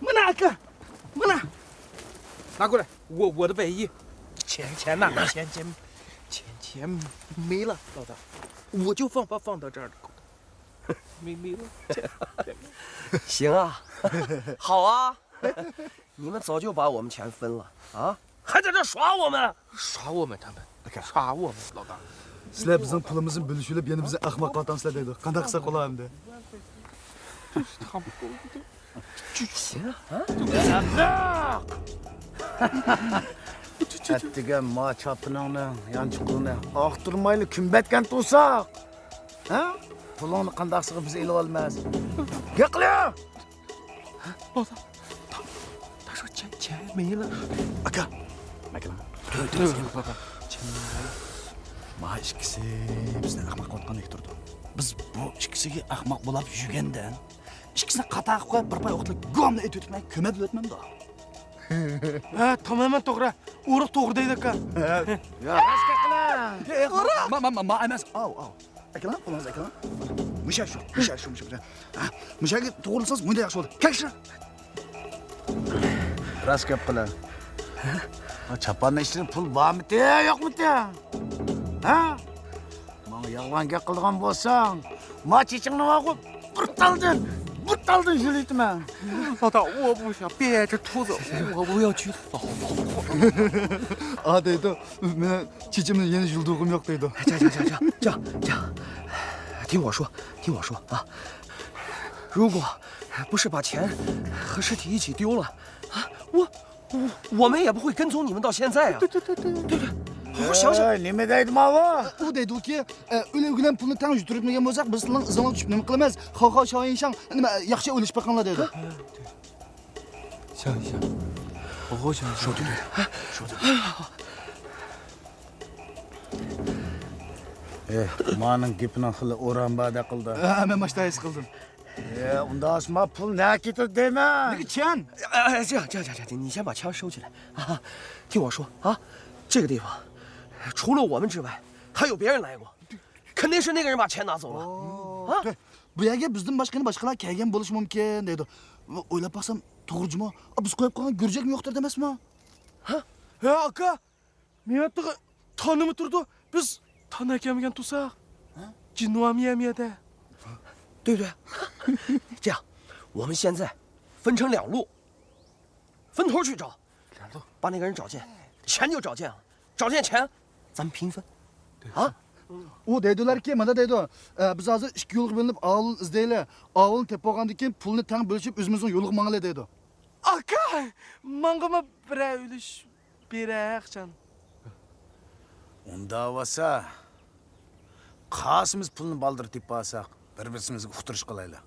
Mana aka，mana，拿过来，我的卫衣，钱呢？钱没了，老大，我就放到这儿了，没了。行啊，好啊，你们早就把我们钱分了啊，还在这耍我们？耍我们他们，耍我们，老大。 Sizler bizim pulumuzun bölüşüyle yeni bize ahmak atansızlar deydi. Kandak kısa kola hem de. 行啊， Attigan ma chopiningni yanchiqligini oqtirmayli kunbatgan to'saq. Ha? Pulingni qandaqsiga biz elib olmas. Gaqli! 他说钱没了。 Aka. Maklam.对，老大，钱没了。 Ma ikkisi bizni ahmoq otgandek turdi. Biz bu ikkisiga ahmoq bo'lib yurgandan ikkisini qataq qo'yib bir pay o'qilib gomni et o'tmay ko'mab o'tmamda. Ha, tamamen to'g'ri. O'riq to'g'ri deydi aka. Ya, rashka qiling. Ma emas. Av. Akalar, qo'lingiz akalar. Musha shu. Ha, mushaga to'g'rilsangiz bunday yaxshi bo'ladi. Kelishir. Rashka qiling. Ha, chapanning ichida pul bormi-ti, yo'qmi-ti? Ha? Mana yolg'on gap qilgan bo'lsang, ma chechingni qo'yib, bir taldan yurayman. 老大，我不想憋着兔子，我要去扫。 Aa deydi. Ben çiçemin yeni yıldığım yok deydi. 这样，听我说啊，如果不是把钱和尸体一起丢了啊，我们也不会跟踪你们到现在啊。对，好好想想。 Nima deydi mava? O deydi ki, öyle gülen pulunu tam yuturtmagan bo'lsak, biz sizning izingizga tushib nima qilamiz? Xo shoyinshang, nima yaxshi o'lish bakanlar deydi. 想一想，好好想一想。说对，说对。 Maning gapini xili o'ranbada qildi. Hemen maçta es kıldım. Unda osma pul ne ketir deme. Peki Çen? 这样，你先把枪收起来啊！听我说啊，这个地方除了我们之外，还有别人来过，肯定是那个人把钱拿走了。 对. Bu yerga bizden başkalar kelgan bo'lishi mumkin deydi. O'ylab baksam to'g'rimi? Biz qo'yib qo'ygan gurjakmi yo'qdir demasmi? Ha aka, men aytdiga tanimi turdi. Biz tanakamegan tursak, jinnuamiya的。 对不对？这样，我们现在分成2路，分头去找，把那个人找见，钱就找见了，找见钱，咱们平分，啊？ u deydilarki mana deydi biz hozir ikki yo'lga bo'linib avul izlaylik avulni tepib olgandan keyin pulni teng bo'lishib o'zimizning yo'lga manglar deydi Aka, mangama bire uluş bire akçan. Unda olsa qasimiz pulni baldırtib alsak, bir-birimizga uqtirish qilaylik.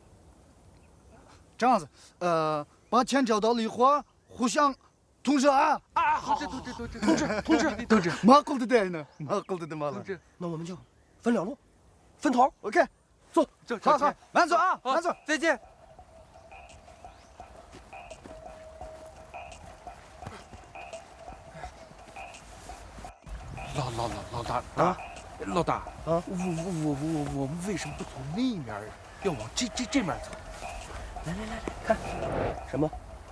chang'iz ba chen javdali yiqwa xushang tungja 동자. ma'qul dedi ayni ma'qul dedi ma'lum 那我们就分两路，分头。 OK 走好好慢走啊慢走再见。老大啊，老大啊，我们为什么不从那面儿，要往这面走？来，看什么？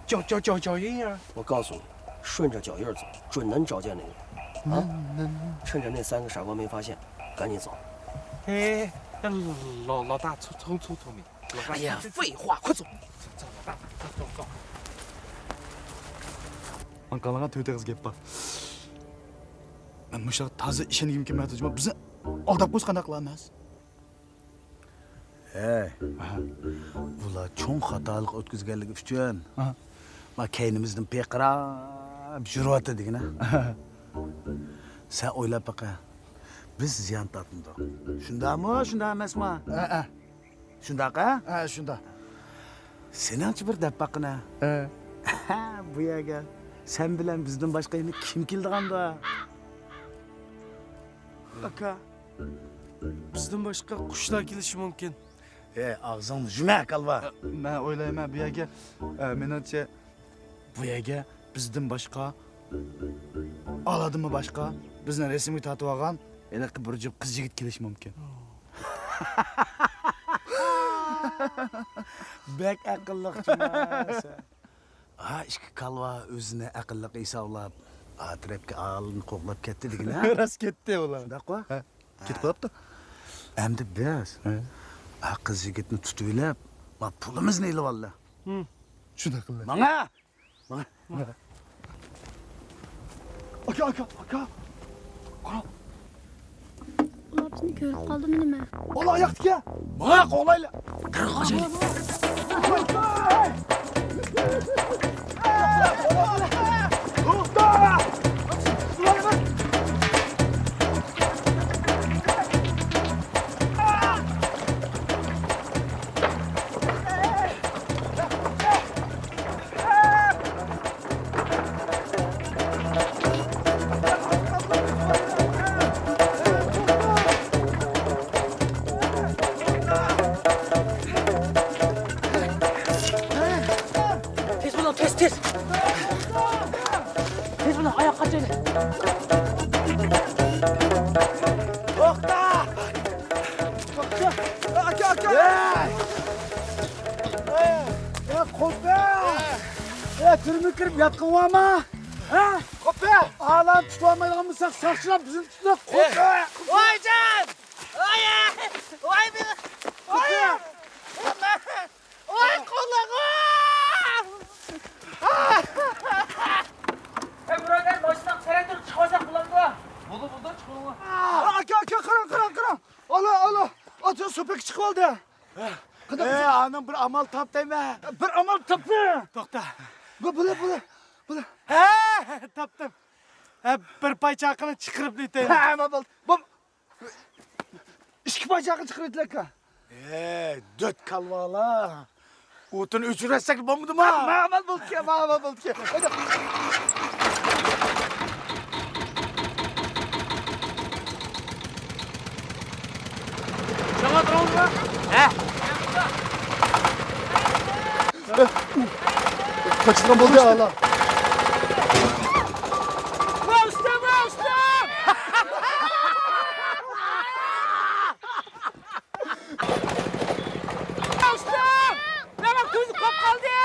脚印啊！我告诉你，顺着脚印儿走，准能找见那个人。啊，趁着那3个傻瓜没发现，赶紧走。哎，那老大聪明。老大，哎呀，废话，快走！走，老大，走。 anqalagan to'yda qiz gap bor men musha toza ishonigim kelmayapti juma bizni aldab qo'yish qanday qilamiz Hey, bular cho'ng xatolik o'tkazganligi uchun ma keynimizdan peqirab yuryapti degina. Sen o'ylab baqa. Biz ziyon tortdik. Shundami, shunda emasmi? ha Shundaqa? ha shunda Seningchi bir deb baqina. Bu yerga sen bilan bizdan boshqa yana kim keldiganda? Aka, bizden başka kuşlar kelishi mumkin. Og'zingni yuma, kalva. men o'ylayman bu yerga menimcha bu yerga bizdan boshqa oladimi boshqa bizni rasmga tortib olgan iliq bir juft qiz yigit kelishi mumkin Bek aqlli chimas. Ha, ikki kalva o'zini aqlli hisoblab, atrofga alni qo'g'lab ketdi degina. rost ketdi ular Shundaqmi? ketib qolibdi Endi biz qiz yigitni tutib olib, ma pulimizni ilib oldi. shunday qildi Mana! aka Ular bizni ko'rib qoldimi nima? ola oyoqdika Mana qo'layli. Tez bulun, tez. Tez bulun, ayak kaç öyle. Türmü kırıp yatkın var mı? Ha? Kope! Ağlan tutamayalım mısın? Saçlar bizim tutuna kope! Vay can! Vay beni! Vay! Vay kollarım! Buradan baştan seredir çıkacak bulandı. Buldu çıkıyor. aka qarang ola ota so'pak chiqib oldi Anam bir amal tap deme. bir amal topdi To'xta. bular He, tapdım. Bir paychaqini chiqirib deytayim. ha ma bu ikki paychaqni chiqirdilar aka Dört kalvala. O'tini o'chirsak bo'lmadimi? ma'mal bo'ldi Şuna durun mu? qochgan bo'ldi ala Usta! Usta! Ne bak tuzluk kop kaldı.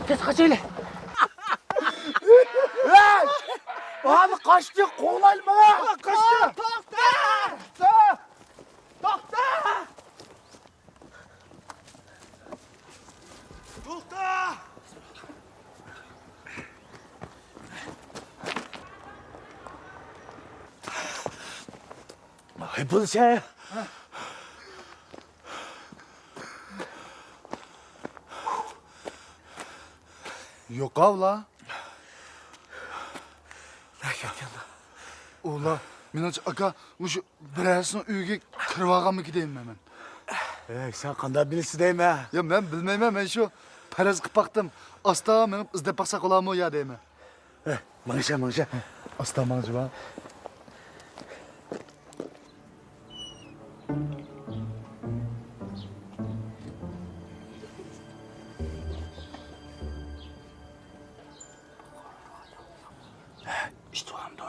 Tez kaç öyle. Abi kaçtı, kovalayın bana. Kaçtı. Bulsa. Yok avla. Ne ketganda? Ola, menimcha aka, o'sha birasining uyiga kirib olganmi deyman men. Sen qanday bilirsin deymi? Ya men bilmayman, men shu paraz qilib baqdim. Asta menib izlab baqsa qolarmi ya deyman. Mangşa. Asta manjva. İşte o hamda o.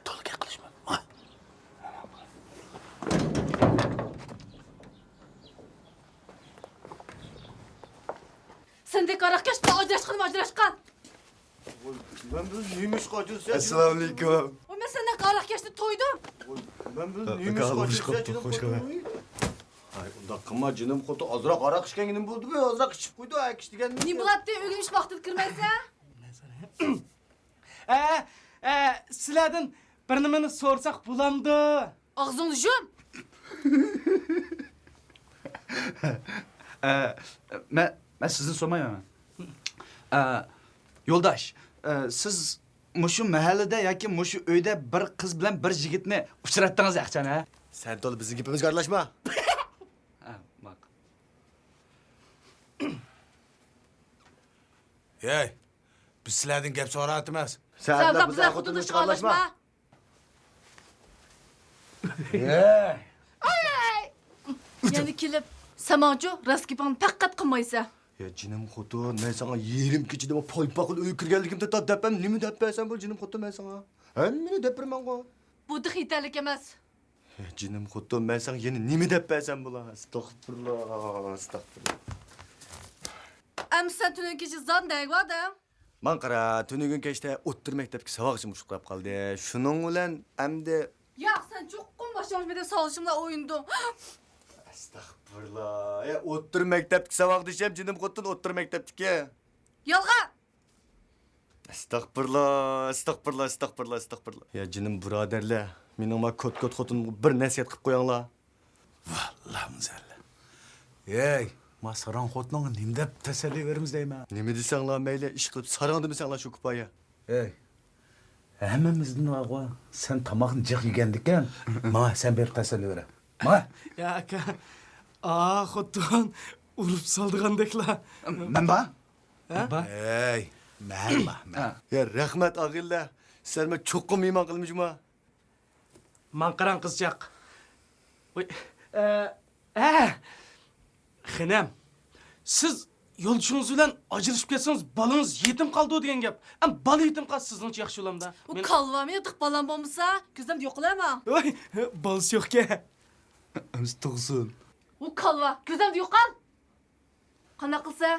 Dolu gel kılıçma. Sendek arakkaş da ajrashgan. Ben bunu neymiş kaçırsa? Assalomu alaykum. O men sendek arakkaşni to'ydim. Ben bunu neymiş kaçırsa? Hoş geldin. Ay, unda qilma jinim xuddi ozroq aroq ichganginim bo'ldi-ku, ozroq ichib qo'ydi, akish degan. Ne bo'ladi deb o'g'lim ish vaqtida kirmaysa? Sizlardan bir nimani so'rsak bo'lamdi. Og'zingni yum. Ben sizni so'mayman. Yo'ldosh, siz mushu mahallada yoki mushu uyda bir qiz bilan bir yigitni uchratdingiz yaxshani, ha? Sen dolu bizim gipimizga aralashma. Ha, bak. Hey, biz sizlardan gap so'rayapti emas. Sen de bize xuddi chiqarlashma. Hey. Yana kelib, Samonchu, raskipon faqat qilmaysa. Ya jinim xuddi, men sana yerim kechida poypaqil uy kirganligimda depem, nima deb bersan bu jinim xuddi men sana? Hammani depirman qo'y. Bu dixitalik emas. Jinim xuddi men sana yeni nima deb bersan bular? Astagfirullah. Am sen tunan kecha zon dag'voda. Man qara, tunugun kechda o'ttir maktabga savoqchim ushqab qoldi. Shuning bilan hamda Ya sen cho'qqin boshlamishma deb solishimla o'yindim. Astagfirullah. Ya o'ttir maktabga savoq desham, jinim xuddi o'ttir maktabniki. Yolg'on. Astagfirullah. Ya jinim birodarlar, mening ma kot xotinimga bir nasihat qilib qo'yinglar. Vallahi muzalla. Hey, masaran xotningga nima deb tasalli beramiz deyman. Nima desanglar mayli, ish qilib sarangdi desanglar shu kifoya. Hey. Hammamizdan avval sen tomoqni jiq yegandikan, mana sen berib tasalli ber. Mana. Ya aka. Xuddi urib soldigandeklar. Men ba? Hey, merhaba. Ya rahmat og'illar. Sizlar men cho'qqim iymon qilmishman. Manqiran qizchaq. Voy. Xinam. Siz yo'ldoshingiz bilan ajrashib ketsangiz, balangiz yetim qoldi degan gap. Am bola yetim qolsa sizningcha yaxshi bo'lamda. U kalvam yo'q balam bo'lmasa, ko'zimda yo'qlama. Voy, bolasi yo'q-ku. Amiz tug'sin. U kalva, ko'zimda yo'qal. Qana qilsa,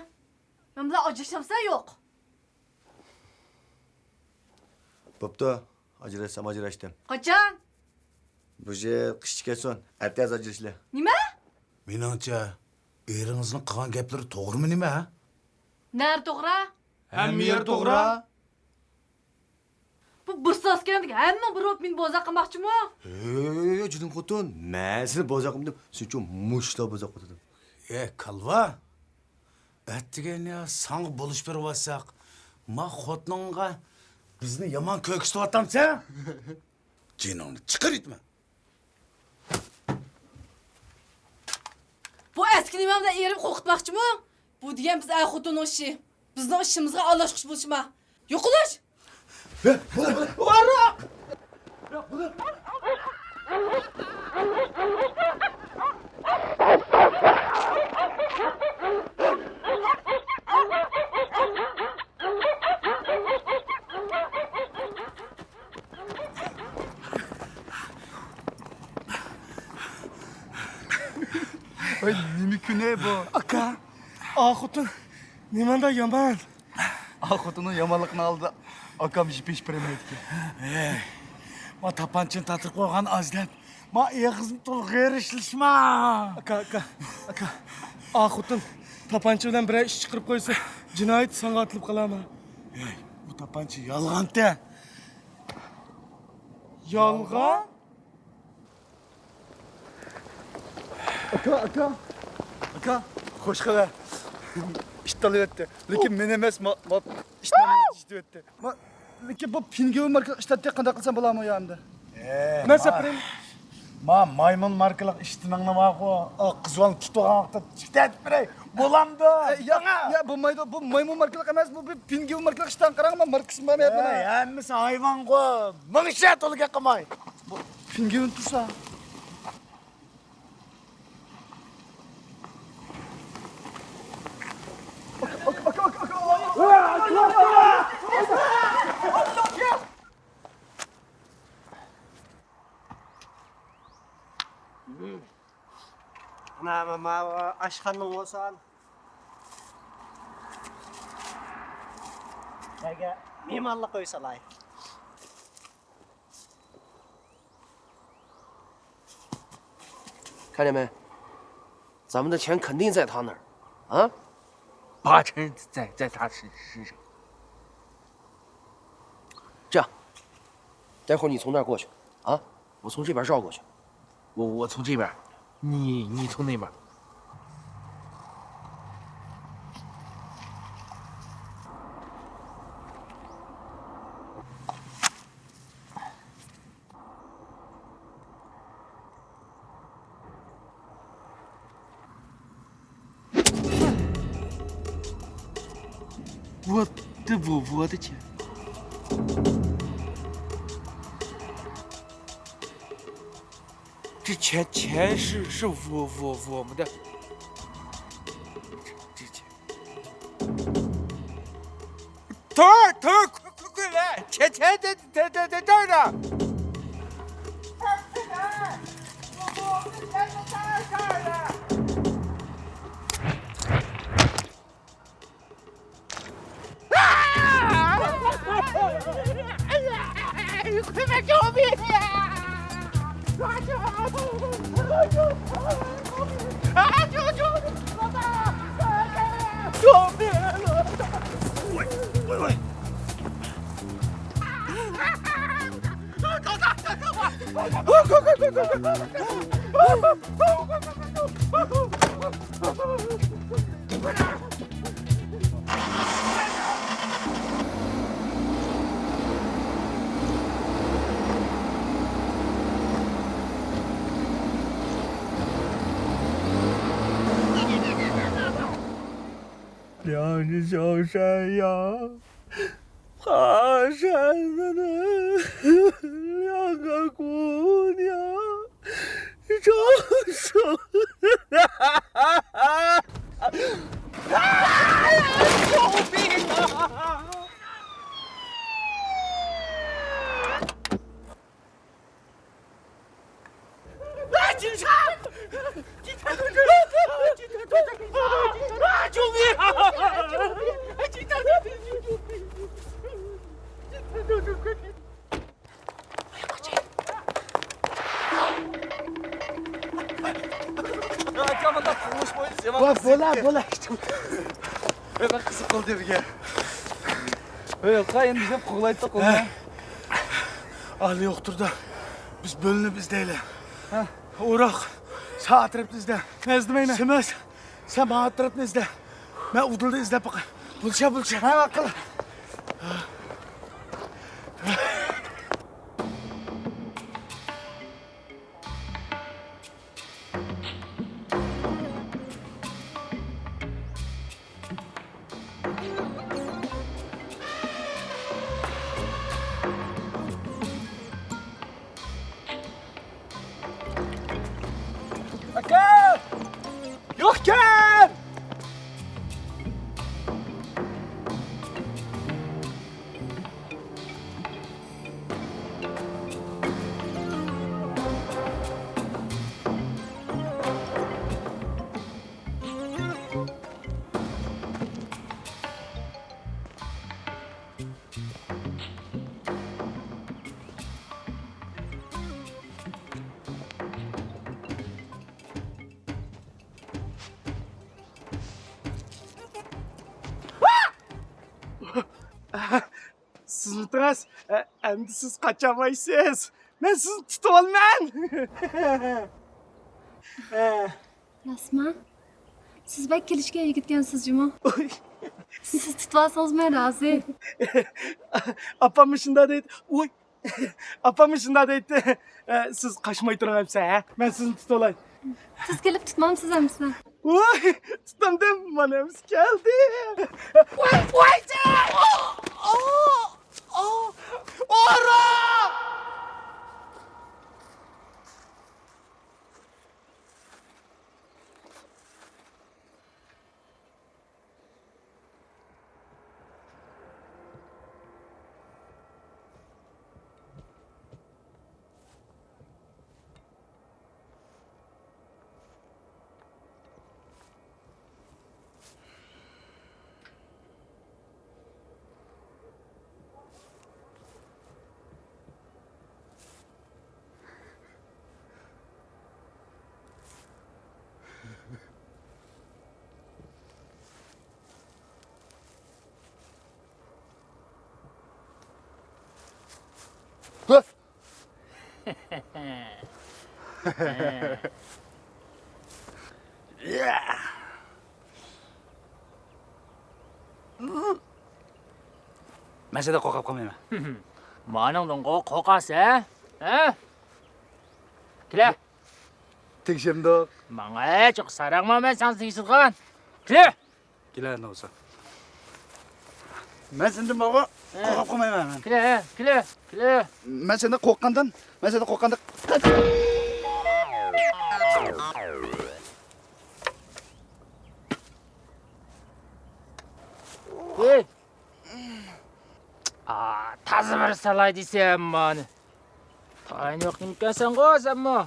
men bilan ajrashamsa yo'q. Bo'pti, ajrashdim. Qachon? Bu yer qishga son, ertaz ajrashlar. Nima? Meningcha, eringizni qilgan gaplari to'g'rimi nima? Nar to'g'ri? Hamma yer to'g'ri. Bu bir soskandik, hamma bir o'p men bo'za qilmoqchimi? Yo, jinim xotin, men sizni bozaqim deb, siz uchun mushta bozaq qo'ydim. Kalva. Attigan ya, sang bo'lish berib olsak, ma xotningga bizni yomon ko'kisib Jiningni chiqar etma. Bu eski nimam bilan erim qo'rqitmoqchimi? Bu degan biz ay xotin ishi. Bizning ishimizga aralashqish bo'lishma. Yo'qolish. Ay, nima kune bu? Aka. Xotun nimanda yomon. Xotinning yomonligini oldi. Akam ish pesh bermaydi. Hey, ma tapanchini tatirib qo'ygan azlab, ma eg'izni to'g'ri ishlashma. Aka. Xotun tapancha bilan bir ish chiqarib qo'ysa, jinoyat sanga otilib qolaman. Hey, bu tapancha yolg'on-da. Yolg'on? Aka, hoş geldin. İştalı etti. Lakin men emas, işten işti etti. Lakin bu pingevin marka iştatda qanday qilsam bo'ladimi yandı? Men sapırayım. Maymun markalık iştin anlamak o. Qizg'on tutgan vaqtda chiqtat biray. Bo'lamdi. Ya bu maymun markalık emas, bu bir pingevin markalık işten qarangman markasini bilmayapman. Hammasi hayvon qo'y. Ming shat o'lga qilmay. Bu pingevin tursa. Ma ashxonning olsan. Nega me'morlik qo'ysalay.看见没？咱们的钱肯定在他那儿，啊8成在他身上。这样，待会儿你从那儿过去，啊，我从这边绕过去。我从这边，你从那边。我的钱。这钱是我们的，这钱。头儿，快来！钱在这儿呢。快来救命呀！救命！喂！两只小山羊爬山的两个姑娘招手救命啊！警察！警察同志！警察同志！救命啊！警察同志！救命！警察同志，快点！哎呀，快去！Bo'la. Ben kızık oldu bir gel. Öyle kayın bize kolaydı kolay. Ali yoktur da biz bölünüp izdeyle. Uğrak, sağ tarafta izle. Ne izlemeyme? Semez, sen bana tarafta izle. Ben udulda izle bak. Buluşa. Ha bakalım. Yokken! Siz unuttunuz, endi siz kaçamayısınız. Ben sizi tutup almam. Rasman, siz bak kelishga yigitgansizmi? Siz tutib olsangiz men rozi. Apam shunda deydi. Uy. Apam shunda deydi. Siz qaşmay turibsiz, ha? Men sizni tutib olay. Siz kelib tutmamsiz hamsa. Uy, tutamdım, manamiz keldi. Voy! Ora! Men seni qo'rqib qolmayman. Maningdan qo'rqasiz, ha? Kela. Tegishimdi. Manga çok saraqma men sen tegishgan. Kela. Kelar ne olsa. Men sendan boqqa qo'rqib qolmayman men. Kela. Men sendan qo'rqqandan, Hey. Tazı bir salay desem bana. Tayin yok imkansan qo'z ammo.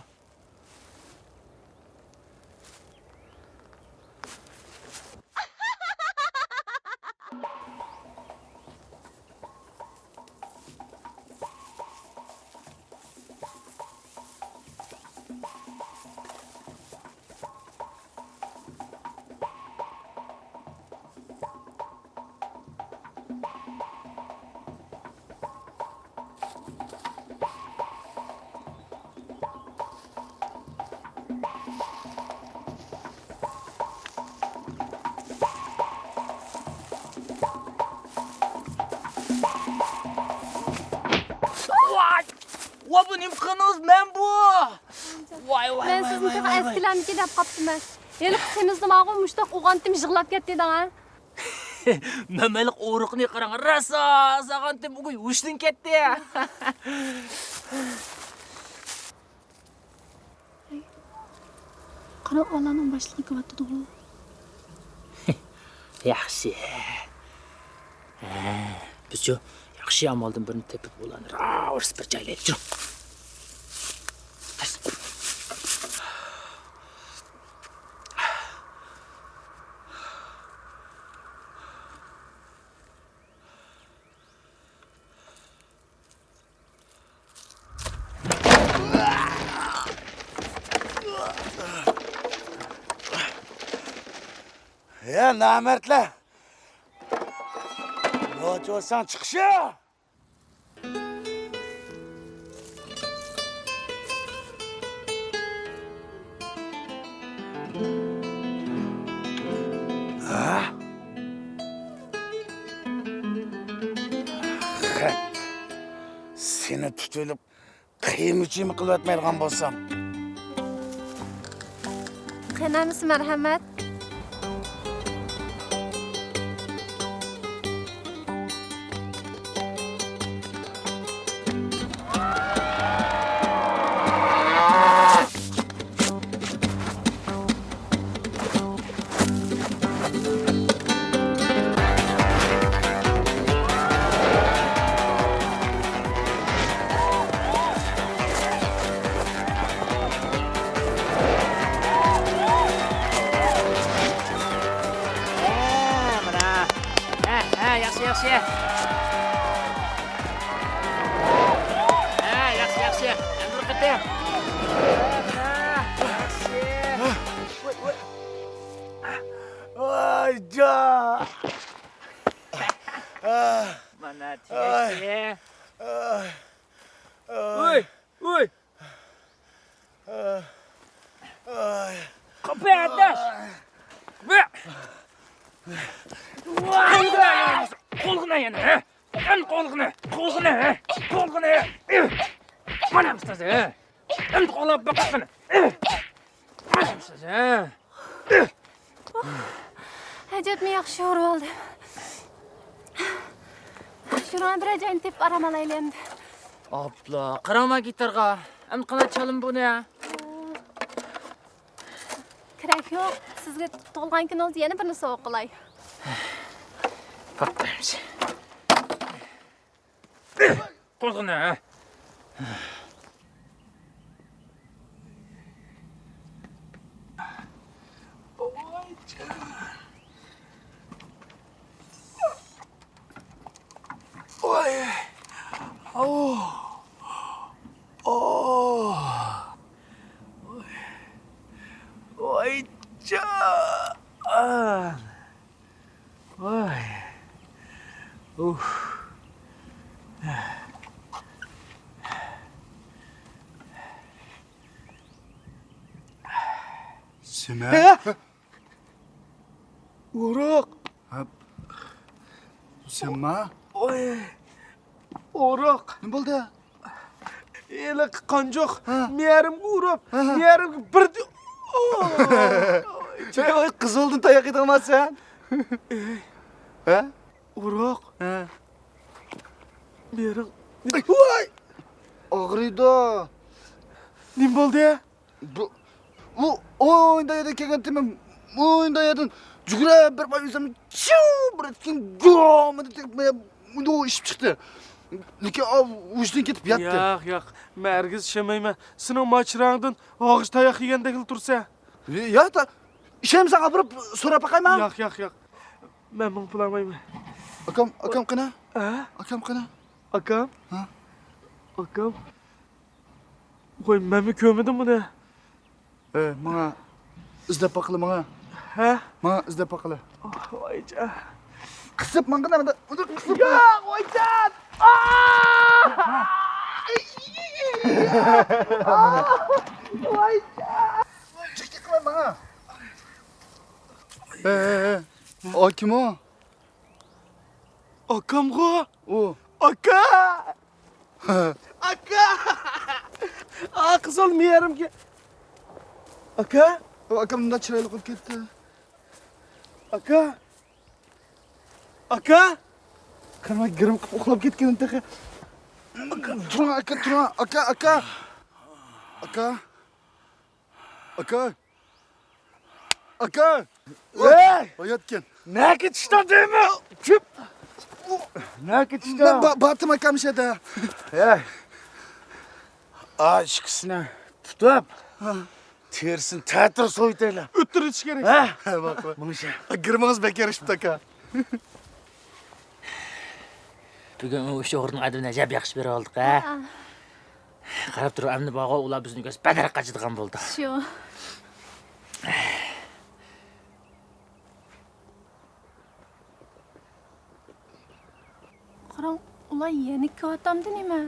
Wa bu nimqiniz men bu. Voy. Men sizni taqa eskilarniki deb qoptiman. Eli semizni ma'qul mushtaq o'g'antim yig'lab ketdi ha. Memalik o'riqni qarang. Rasa saqantim bugun ushtin ketdi. Qara olamning boshlig'i qilyapti-ku. Yaxshi. Biz-ku yaxshi amaldan birini tepib bo'ladi. Ravs bir joylaylik. Jur. Ya namertler. Yo'q olsan chiqishi. Seni tutilib qiyim-chiyim qilib o'tmaydigan bo'lsam. Qanamisiz marhamat. Yaxshi. Yaxshi. Endi ketyapman. Voy ja. Mana tegdi. Uy. Kapat. Yavaş. Kolğuna yana. Ön kolğuna. Mana mısınız? Ön kolğa bakın. Mana mısınız? Hajatni yaxshi urib oldi. Shuni bir ajoyib deb aramalayli endi. Abla, qarama gitarga. Endi qanday chalim buni ya? Kerak yo'q. Sizga tug'ilgan kuningiz yana birini sovg'a qilay. Pattaymiz. Kolğuna. Sime. Uğrak. Sime. Uğrak. Ne oldu? Ele qancıq, merim urub, merim bir... Oy, kız oldun tayak edemez sen. He? Uğrak, He. merim... Vay! Ağrıydı. Nim boldu ya? Bu oyunda yedin kegen timim. Oyunda yedin. Cügüre bir bayılsam çiu bir etkin gom tekmeye bu işip çıktı. Leke av uçtan ketip yattı. Yo'q, mergiz şemayma. Sının maçrağından ağız tayak yegandek tursa. Ya da işem sana bir so'rab bakayım. Yo'q. Men bunu pulamayman. Akam qana? Ha? Akam qana? Akam? Ha? Akam? Qo'y, men mi ko'rmadim buni? Bana izlep bakılı bana. Ha? Bana izlep bakılı. Voyca. Kısıp man qana? Kısıp. Ya, voycan! Çık lan bana. O kim o? Akam go. O. Aka! Aka! Kız olmayarım ki. Aka? O akam da çıraylık olup gitti. Aka? Aka? Kanıma gırım uxlab ketken ntaqi. Tura aka. Aka. Hey! Oyatken. Ne ketiştin değil mi? Küp. Ne ketiştin? Ben batım akam şeyde. Hey! Aşkısına tutup tersin tatır soyutayla. Öttürüş gerek. Ha? Bak. Bunu şey. Gırmağız bekar işip taka. Bugun o'sha o'g'rining adini ajab yaxshi bera oldik, ha. Qarab turib, amni bog'a ular bizni ko'z badaraq qachadigan bo'ldi. Shu. Qarang, ular yana ko'tamdi nima?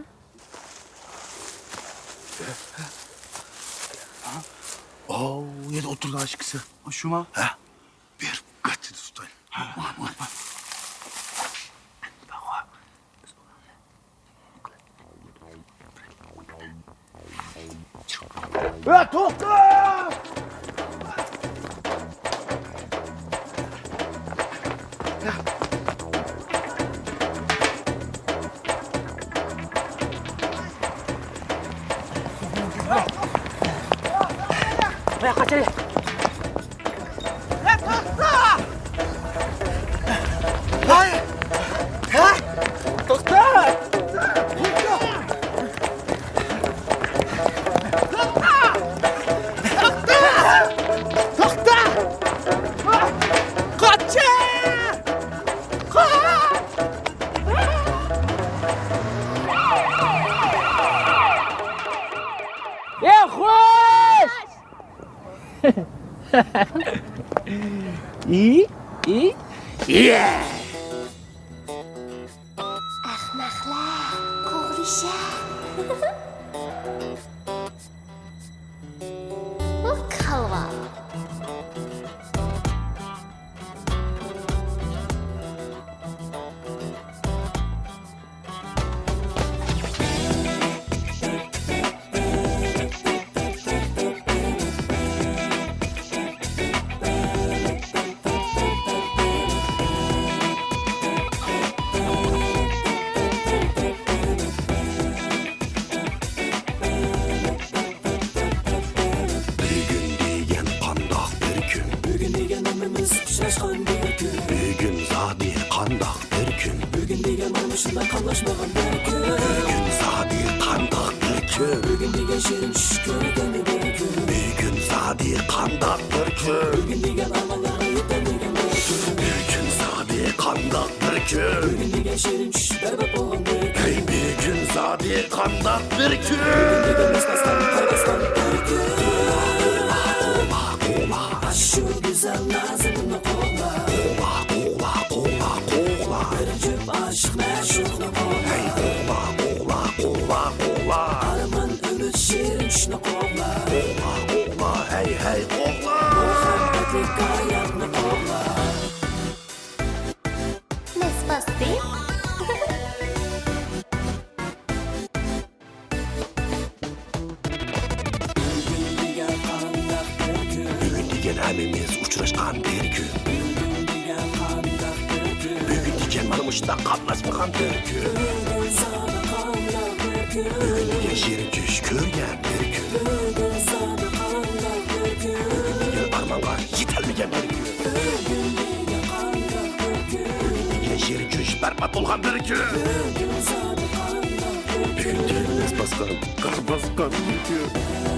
Oo, yedi oturdu aşkısı. Şu mu? Ha? Bir kaçını tutayım. Tohta! Qo'ya qochari. Ya xo'sh. İyi. Yeah. Ahmoqlar, qo'g'rishar. Bu kalva. hamimiz uçrashgan bir kun. Bugün zadi qandaq bir kun. Bugün degan mana shunday qamlashmagan bir kun. Bugün zadi qandaq bir kun. Bugün degan shirin tush ko'rgan bir kun. Bugün zadi qandaq bir kun. Bugün degan amallarga yetadigan bir kun. Bugün zadi qandaq bir kun. Bugün degan shirin tush barbod bo'lgan bir kun. Hey bugün zadi qandaq bir kun. Bugün degan istasdan qayg'asdan bir kun. Shu go'zal nazimni qo'g'la. Qo'g'la. Bir jup oshiq ma'shuqni qo'g'la. Hey qo'g'la. Araman umid shirin tushni qo'g'la. Qo'g'la. Hey qo'g'la. Muhabbatlik hayotni qo'g'la. Despacito. Bugün degan hamimiz uchrashgan bir kun. Bugün degan mana mushunday qamlashmagan bir kun. Bugün degan shirin tush ko'rgan bir kun. Bugün degan armonga yetolmagan bir kun. Bugün degan shirin tush barbod bo'lgan bir kun. Bugün termiz basgan, qor bosgan bir kun.